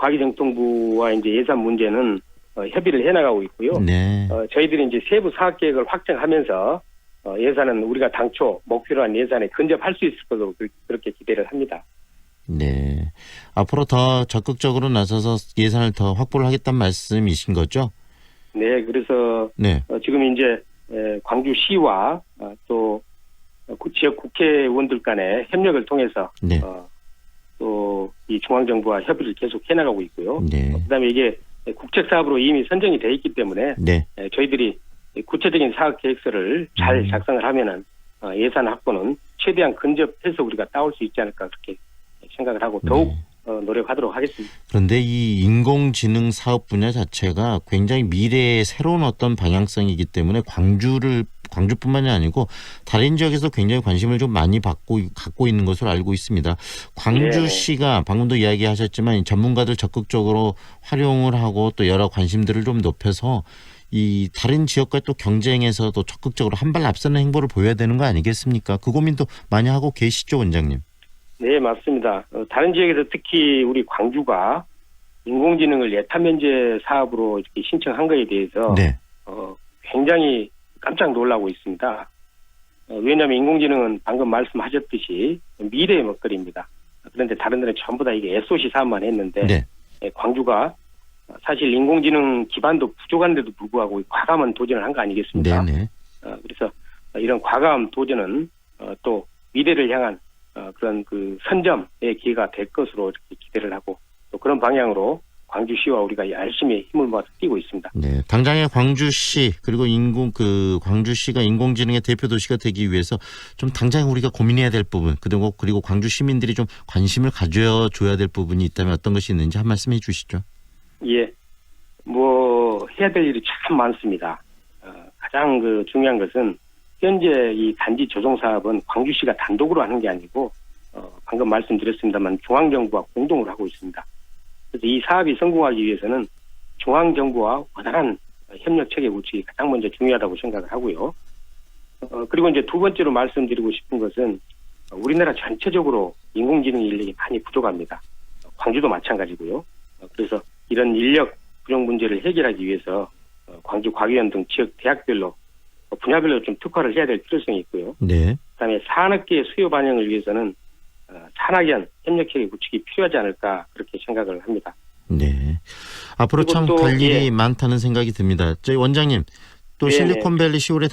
S25: 과기정통부와 이제 예산 문제는 협의를 해나가고 있고요.
S15: 네.
S25: 저희들이 이제 세부 사업 계획을 확정하면서 예산은 우리가 당초 목표로 한 예산에 근접할 수 있을 것으로 그렇게 기대를 합니다.
S15: 네. 앞으로 더 적극적으로 나서서 예산을 더 확보를 하겠다는 말씀이신 거죠?
S25: 네, 그래서
S15: 네.
S25: 지금 이제 광주시와 또 지역 국회의원들 간의 협력을 통해서
S15: 네.
S25: 또 이 중앙정부와 협의를 계속 해나가고 있고요.
S15: 네.
S25: 그다음에 이게 국책사업으로 이미 선정이 돼 있기 때문에
S15: 네.
S25: 저희들이 구체적인 사업 계획서를 잘 작성을 하면은 예산 확보는 최대한 근접해서 우리가 따올 수 있지 않을까 그렇게 생각을 하고 더욱 노력하도록 하겠습니다.
S15: 그런데 이 인공지능 사업 분야 자체가 굉장히 미래의 새로운 어떤 방향성이기 때문에 광주뿐만이 아니고 다른 지역에서 굉장히 관심을 좀 많이 갖고 있는 것으로 알고 있습니다. 광주시가 방금도 이야기하셨지만 전문가들 적극적으로 활용을 하고 또 여러 관심들을 좀 높여서 이 다른 지역과 또 경쟁에서도 적극적으로 한 발 앞서는 행보를 보여야 되는 거 아니겠습니까? 그 고민도 많이 하고 계시죠, 원장님?
S25: 네, 맞습니다. 다른 지역에서 특히 우리 광주가 인공지능을 예타 면제 사업으로 이렇게 신청한 거에 대해서
S15: 네.
S25: 굉장히 깜짝 놀라고 있습니다. 왜냐하면 인공지능은 방금 말씀하셨듯이 미래의 먹거리입니다. 그런데 다른 데는 전부 다 이게 SOC 사업만 했는데
S15: 네.
S25: 광주가 사실 인공지능 기반도 부족한데도 불구하고 과감한 도전을 한 거 아니겠습니까?
S15: 네네.
S25: 그래서 이런 과감 도전은 또 미래를 향한 그런 그 선점의 기회가 될 것으로 이렇게 기대를 하고 또 그런 방향으로 광주시와 우리가 열심히 힘을 모아서 뛰고 있습니다.
S15: 네, 당장의 광주시 그리고 광주시가 인공지능의 대표 도시가 되기 위해서 좀 당장 우리가 고민해야 될 부분 그리고 광주 시민들이 좀 관심을 가져줘야 될 부분이 있다면 어떤 것이 있는지 한 말씀해 주시죠.
S25: 예, 뭐 해야 될 일이 참 많습니다. 가장 그 중요한 것은 현재 이 단지 조성 사업은 광주시가 단독으로 하는 게 아니고 방금 말씀드렸습니다만 중앙정부와 공동으로 하고 있습니다. 그래서 이 사업이 성공하기 위해서는 중앙정부와 원활한 협력 체계 구축이 가장 먼저 중요하다고 생각을 하고요. 그리고 이제 두 번째로 말씀드리고 싶은 것은 우리나라 전체적으로 인공지능 인력이 많이 부족합니다. 광주도 마찬가지고요. 그래서 이런 인력 부족 문제를 해결하기 위해서 광주 과기원 등 지역 대학별로 분야별로 좀 특화를 해야 될 필요성이 있고요.
S15: 네.
S25: 그다음에 산업계의 수요 반영을 위해서는 산학연 협력체계 구축이 필요하지 않을까 그렇게 생각을 합니다.
S15: 네. 앞으로 참 갈 일이 많다는 생각이 듭니다. 저희 원장님 또 실리콘밸리 10월에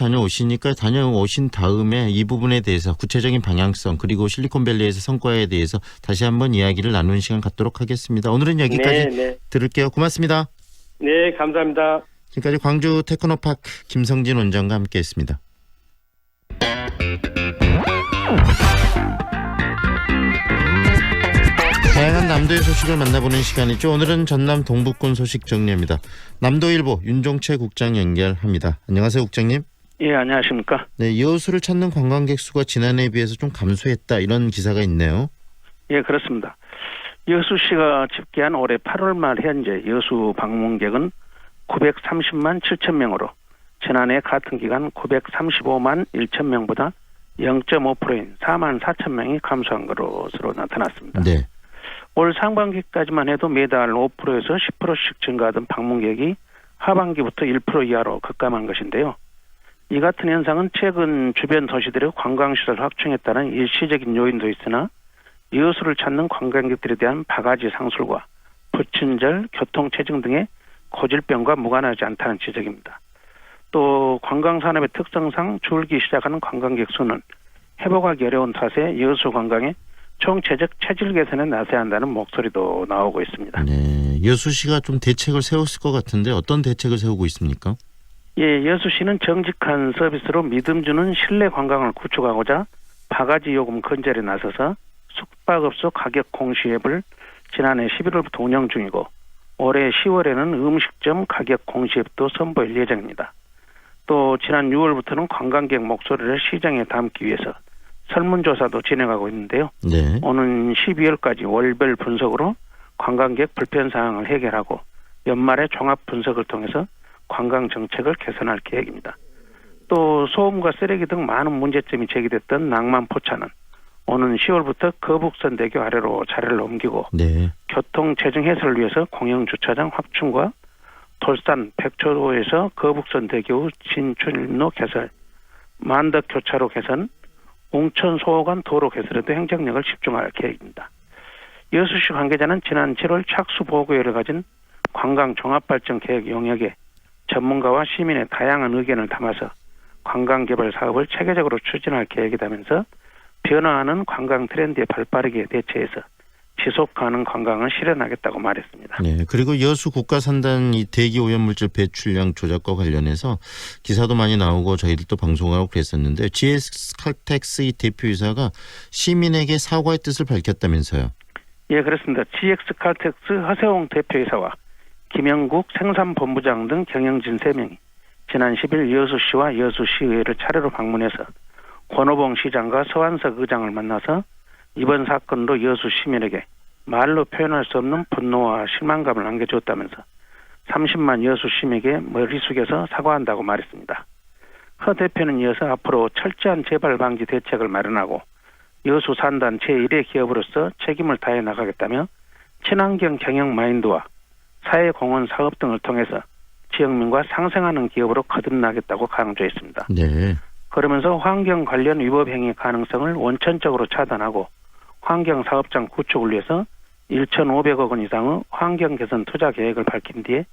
S15: 다녀오신 다음에 이 부분에 대해서 구체적인 방향성 그리고 실리콘밸리에서 성과에 대해서 다시 한번 이야기를 나누는 시간 갖도록 하겠습니다. 오늘은 여기까지 들을게요. 고맙습니다.
S25: 네, 감사합니다.
S15: 지금까지 광주 테크노파크 김성진 원장과 함께했습니다. 다양한 남도의 소식을 만나보는 시간이죠. 오늘은 전남 동북권 소식 정리합니다. 남도일보 윤종채 국장 연결합니다. 안녕하세요, 국장님.
S2: 예, 안녕하십니까.
S15: 네, 여수를 찾는 관광객 수가 지난해에 비해서 좀 감소했다 이런 기사가 있네요.
S2: 예, 그렇습니다. 여수시가 집계한 올해 8월 말 현재 여수 방문객은 930만 7천 명으로 지난해 같은 기간 935만 1천 명보다 0.5%인 4만 4천 명이 감소한 것으로 나타났습니다.
S15: 네.
S2: 올 상반기까지만 해도 매달 5%에서 10%씩 증가하던 방문객이 하반기부터 1% 이하로 급감한 것인데요. 이 같은 현상은 최근 주변 도시들의 관광시설 확충에 따른 일시적인 요인도 있으나 여수를 찾는 관광객들에 대한 바가지 상술과 부친절, 교통체증 등의 고질병과 무관하지 않다는 지적입니다. 또 관광산업의 특성상 줄기 시작하는 관광객 수는 회복하기 어려운 탓에 여수 관광의 총체적 체질 개선에 나서야 한다는 목소리도 나오고 있습니다.
S15: 네, 여수시가 좀 대책을 세웠을 것 같은데 어떤 대책을 세우고 있습니까?
S2: 예, 여수시는 정직한 서비스로 믿음 주는 실내 관광을 구축하고자 바가지 요금 근절에 나서서 숙박업소 가격 공시 앱을 지난해 11월부터 운영 중이고 올해 10월에는 음식점 가격 공시 앱도 선보일 예정입니다. 또 지난 6월부터는 관광객 목소리를 시장에 담기 위해서 설문조사도 진행하고 있는데요.
S15: 네.
S2: 오는 12월까지 월별 분석으로 관광객 불편사항을 해결하고 연말에 종합 분석을 통해서 관광 정책을 개선할 계획입니다. 또 소음과 쓰레기 등 많은 문제점이 제기됐던 낭만 포차는 오는 10월부터 거북선대교 아래로 자리를 옮기고
S15: 네.
S2: 교통 재정 해소를 위해서 공영주차장 확충과 돌산 백초로에서 거북선대교 진출로 개설, 만덕교차로 개선, 웅천 소호간 도로 개설에도 행정력을 집중할 계획입니다. 여수시 관계자는 지난 7월 착수 보고회를 가진 관광종합발전계획 용역에 전문가와 시민의 다양한 의견을 담아서 관광개발 사업을 체계적으로 추진할 계획이라면서 변화하는 관광 트렌드에 발빠르게 대처해서 지속가능 관광을 실현하겠다고 말했습니다.
S15: 네, 그리고 여수 국가산단 이 대기 오염물질 배출량 조작과 관련해서 기사도 많이 나오고 저희들도 방송하고 그랬었는데 GS 칼텍스 이 대표이사가 시민에게 사과의 뜻을 밝혔다면서요.
S2: 예, 그렇습니다. GX 칼텍스 허세홍 대표이사와 김영국 생산본부장 등 경영진 3명이 지난 10일 여수시와 여수시의회를 차례로 방문해서 권오봉 시장과 서한석 의장을 만나서 이번 사건으로 여수 시민에게 말로 표현할 수 없는 분노와 실망감을 안겨주었다면서 30만 여수 시민에게 머리 숙여서 사과한다고 말했습니다. 허 대표는 이어서 앞으로 철저한 재발 방지 대책을 마련하고 여수 산단 제1의 기업으로서 책임을 다해 나가겠다며 친환경 경영 마인드와 사회공헌 사업 등을 통해서 지역민과 상생하는 기업으로 거듭나겠다고 강조했습니다.
S15: 네.
S2: 그러면서 환경 관련 위법 행위 가능성을 원천적으로 차단하고 환경사업장 구축을 위해서 1,500억 원 이상의 환경 개선 투자 계획을 밝힌 뒤에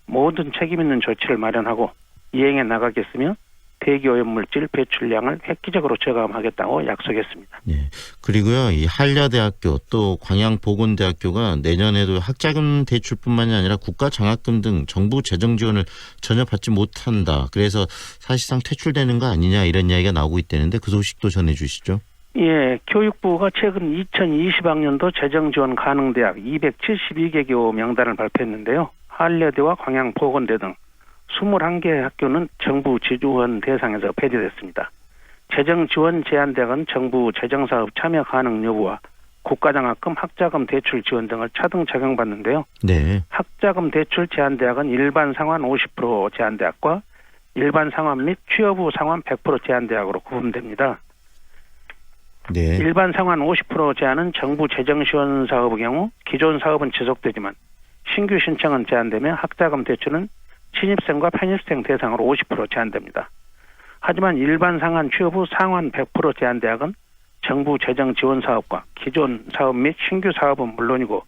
S2: 모든 책임 있는 조치를 마련하고 이행해 나가겠으며 대기오염물질 배출량을 획기적으로 저감하겠다고 약속했습니다.
S15: 네. 그리고요, 이 한려대학교 또 광양보건대학교가 내년에도 학자금 대출뿐만이 아니라 국가 장학금 등 정부 재정 지원을 전혀 받지 못한다. 그래서 사실상 퇴출되는 거 아니냐 이런 이야기가 나오고 있다는데 그 소식도 전해주시죠.
S2: 예, 교육부가 최근 2020학년도 재정 지원 가능 대학 272개 교 명단을 발표했는데요. 한려대와 광양보건대 등 21개 학교는 정부 지원 대상에서 폐지됐습니다. 재정 지원 제한 대학은 정부 재정사업 참여 가능 여부와 국가장학금, 학자금 대출 지원 등을 차등 적용받는데요.
S15: 네.
S2: 학자금 대출 제한 대학은 일반 상환 50% 제한 대학과 일반 상환 및 취업 후 상환 100% 제한 대학으로 구분됩니다.
S15: 네.
S2: 일반 상환 50% 제한은 정부 재정 지원 사업의 경우 기존 사업은 지속되지만 신규 신청은 제한되며 학자금 대출은 신입생과 편입생 대상으로 50% 제한됩니다. 하지만 일반 상환 취업 후 상환 100% 제한 대학은 정부 재정 지원 사업과 기존 사업 및 신규 사업은 물론이고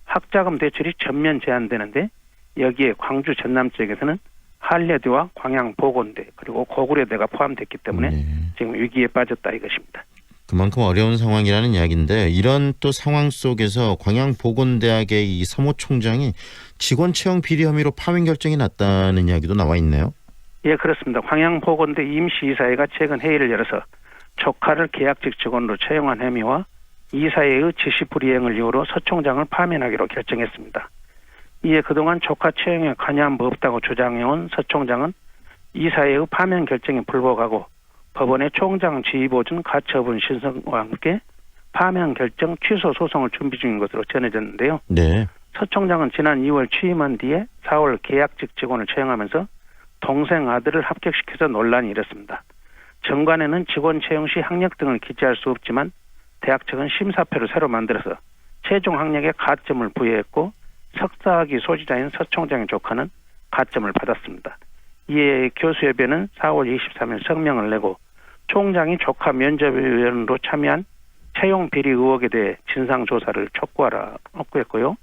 S2: 학자금 대출이 전면 제한되는데 여기에 광주 전남 지역에서는 한려대와 광양보건대 그리고 고구려대가 포함됐기 때문에 지금 위기에 빠졌다 이것입니다.
S15: 그만큼 어려운 상황이라는 이야기인데 이런 또 상황 속에서 광양보건대학의 이 서모 총장이 직원 채용 비리 혐의로 파면 결정이 났다는 이야기도 나와 있네요.
S2: 예, 그렇습니다. 광양보건대 임시이사회가 최근 회의를 열어서 조카를 계약직 직원으로 채용한 혐의와 이사회의 지시 불이행을 이유로 서 총장을 파면하기로 결정했습니다. 이에 그동안 조카 채용에 관여한 바 없다고 주장해온 서 총장은 이사회의 파면 결정에 불복하고 법원의 총장 지휘보준 가처분 신청과 함께 파면 결정 취소 소송을 준비 중인 것으로 전해졌는데요.
S15: 네.
S2: 서 총장은 지난 2월 취임한 뒤에 4월 계약직 직원을 채용하면서 동생 아들을 합격시켜서 논란이 일었습니다. 정관에는 직원 채용 시 학력 등을 기재할 수 없지만 대학 측은 심사표를 새로 만들어서 최종 학력에 가점을 부여했고 석사학위 소지자인 서 총장의 조카는 가점을 받았습니다. 이에 교수협회는 4월 23일 성명을 내고 총장이 조카 면접위원으로 참여한 채용 비리 의혹에 대해 진상조사를 촉구하라고 했고요.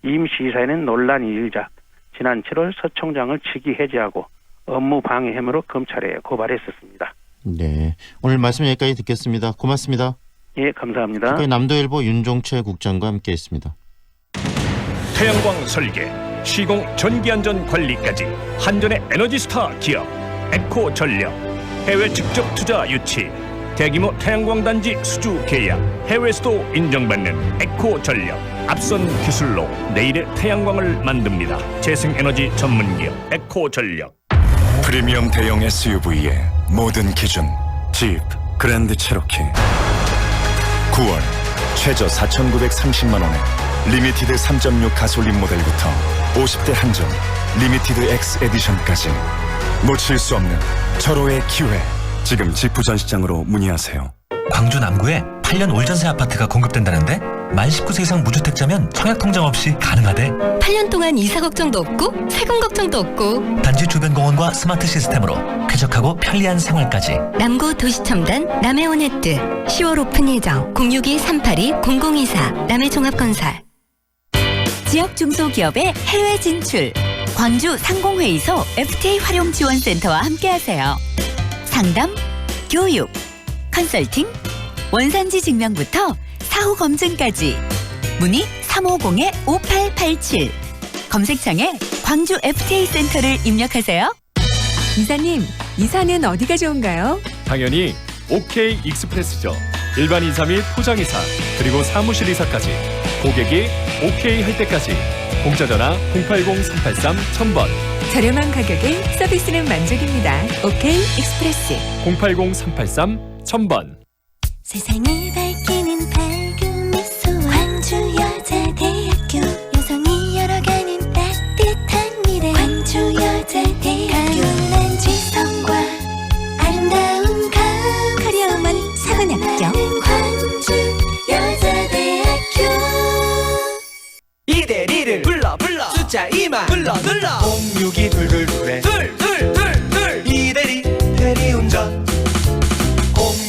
S2: 임시이사회는 논란이 일자 지난 7월 서 총장을 직위 해제하고 업무 방해 혐의로 검찰에 고발했었습니다.
S15: 네, 오늘 말씀 여기까지 듣겠습니다. 고맙습니다.
S2: 예, 감사합니다.
S15: 지금까지 남도일보 윤종채 국장과 함께했습니다.
S16: 태양광 설계, 시공 전기안전 관리까지 한전의 에너지스타 기업 에코전력, 해외 직접 투자 유치, 대규모 태양광 단지 수주 계약, 해외에서도 인정받는 에코전력, 앞선 기술로 내일의 태양광을 만듭니다. 재생에너지 전문기업 에코전력.
S3: 프리미엄 대형 SUV의 모든 기준 집 그랜드 체로키 9월 최저 4,930만 원에 리미티드 3.6 가솔린 모델부터 50대 한정 리미티드 X 에디션까지 놓칠 수 없는 절호의 기회. 지금 지프전시장으로 문의하세요.
S5: 광주 남구에 8년 올전세 아파트가 공급된다는데? 만 19세 이상 무주택자면 청약통장 없이 가능하대.
S12: 8년 동안 이사 걱정도 없고 세금 걱정도 없고
S5: 단지 주변 공원과 스마트 시스템으로 쾌적하고 편리한 생활까지.
S12: 남구 도시첨단 남해온해뜨 10월 오픈 예정 062-382-0024 남해종합건설. 지역 중소기업의 해외 진출 광주 상공회의소 FTA 활용 지원센터와 함께하세요. 상담, 교육, 컨설팅, 원산지 증명부터 사후 검증까지 문의 350-5887 검색창에 광주 FTA 센터를 입력하세요.
S7: 이사님, 이사는 어디가 좋은가요?
S8: 당연히 OK 익스프레스죠. 일반 이사 및 포장 이사 그리고 사무실 이사까지 고객이 OK 할 때까지. 공짜전화 080-383-1000번.
S7: 저렴한 가격에 서비스는 만족입니다. OK 익스프레스
S8: 080-383-1000번.
S9: 세상을 밝히는 밝은 미소 광주여자대학교 여성이 열어가는 따뜻한 미래 광주여자대학교 강인한 지성과 아름다운 커리어만 사관학교 광주여자대학교
S24: 이대리를 불러 숫자 2만 눌러 062 둘둘둘에 둘둘둘둘 이대리 대리운전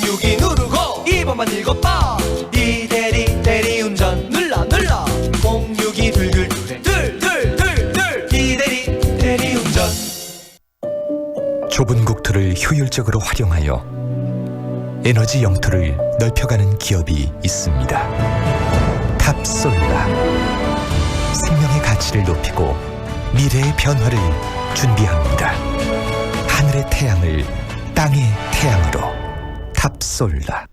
S24: 062 누르고 2번만 읽어봐. 이대리 대리운전 눌러 062 둘둘둘에 둘둘둘둘 이대리 대리운전.
S17: 좁은 국토를 효율적으로 활용하여 에너지 영토를 넓혀가는 기업이 있습니다. 탑솔라. 생명의 가치를 높이고 미래의 변화를 준비합니다. 하늘의 태양을 땅의 태양으로 탑솔라.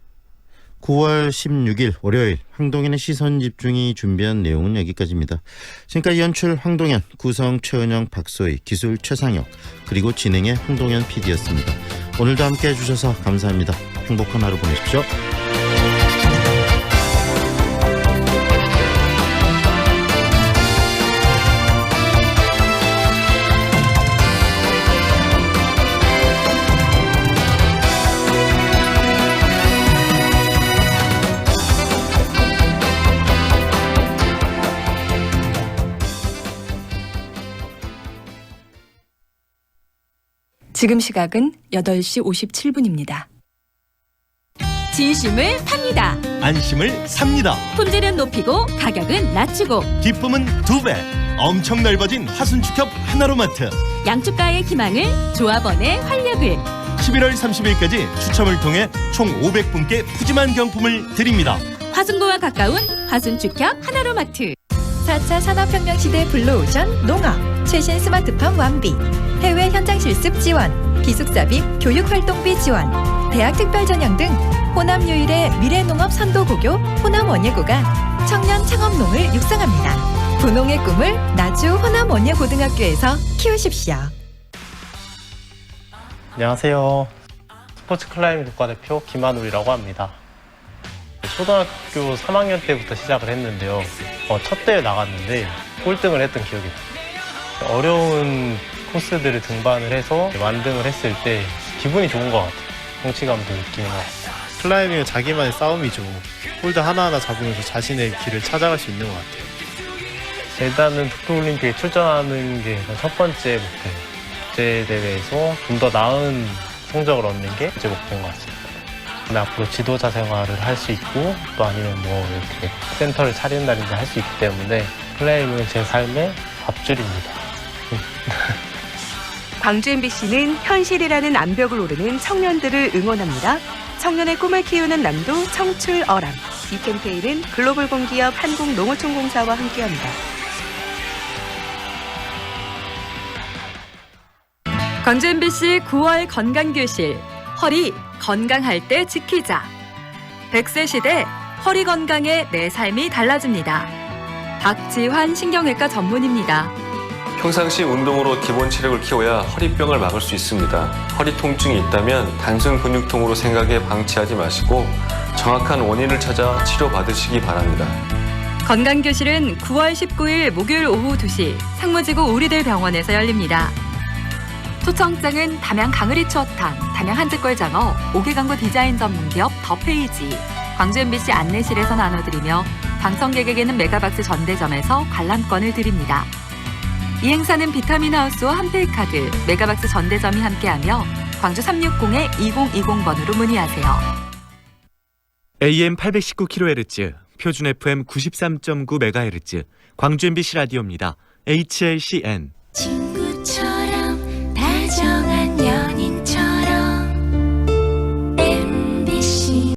S15: 9월 16일 월요일 황동현의 시선집중이 준비한 내용은 여기까지입니다. 지금까지 연출 황동현, 구성 최은영, 박소희, 기술 최상혁, 그리고 진행의 황동현 PD였습니다. 오늘도 함께해 주셔서 감사합니다. 행복한 하루 보내십시오.
S7: 지금 시각은 8시 57분입니다.
S12: 진심을 팝니다.
S11: 안심을 삽니다.
S12: 품질은 높이고 가격은 낮추고
S11: 기쁨은 2배. 엄청 넓어진 화순축협 하나로마트.
S12: 양축가의 희망을 조합원의 활력을
S11: 11월 30일까지 추첨을 통해 총 500분께 푸짐한 경품을 드립니다.
S12: 화순고와 가까운 화순축협 하나로마트.
S7: 4차 산업혁명 시대 블루오션 농업 최신 스마트팜 완비 해외 현장 실습 지원 기숙사비 교육활동비 지원 대학 특별전형 등 호남 유일의 미래농업 선도고교 호남원예고가 청년 창업농을 육성합니다. 분홍의 꿈을 나주 호남원예고등학교에서 키우십시오.
S10: 안녕하세요. 스포츠 클라이밍 국가대표 김한울이라고 합니다. 초등학교 3학년 때부터 시작을 했는데요. 첫 대회 나갔는데 꼴등을 했던 기억이 나요. 어려운 코스들을 등반을 해서 완등을 했을 때 기분이 좋은 것 같아요. 성취감도 느끼는 것 같아요. 클라이밍은 자기만의 싸움이죠. 홀드 하나하나 잡으면서 자신의 길을 찾아갈 수 있는 것 같아요. 일단은 도쿄올림픽에 출전하는 게 첫 번째 목표예요. 국제대회에서 좀 더 나은 성적을 얻는 게 제 목표인 것 같습니다. 근데 앞으로 지도자 생활을 할 수 있고 또 아니면 뭐 이렇게 센터를 차린다든지 할 수 있기 때문에 클라이밍은 제 삶의 밥줄입니다.
S7: 광주 MBC는 현실이라는 암벽을 오르는 청년들을 응원합니다. 청년의 꿈을 키우는 남도 청출어람. 이 캠페인은 글로벌 공기업 한국농어촌공사와 함께합니다.
S26: 광주 MBC 9월 건강교실 허리 건강할 때 지키자. 100세 시대 허리 건강에 내 삶이 달라집니다. 박지환 신경외과 전문의입니다.
S27: 평상시 운동으로 기본 체력을 키워야 허리병을 막을 수 있습니다. 허리 통증이 있다면 단순 근육통으로 생각해 방치하지 마시고 정확한 원인을 찾아 치료받으시기 바랍니다.
S26: 건강교실은 9월 19일 목요일 오후 2시 상무지구 우리들 병원에서 열립니다. 초청장은 담양 강의리 추어탕, 담양 한빛골장어, 오개강구 디자인 전문기업 더페이지, 광주 MBC 안내실에서 나눠드리며 방청객에게는 메가박스 전대점에서 관람권을 드립니다. 이 행사는 비타민하우스와 한페이카드, 메가박스 전대점이 함께하며 광주 360-2020번으로 문의하세요.
S1: AM 819kHz, 표준 FM 93.9MHz, 광주 MBC 라디오입니다. HLCN.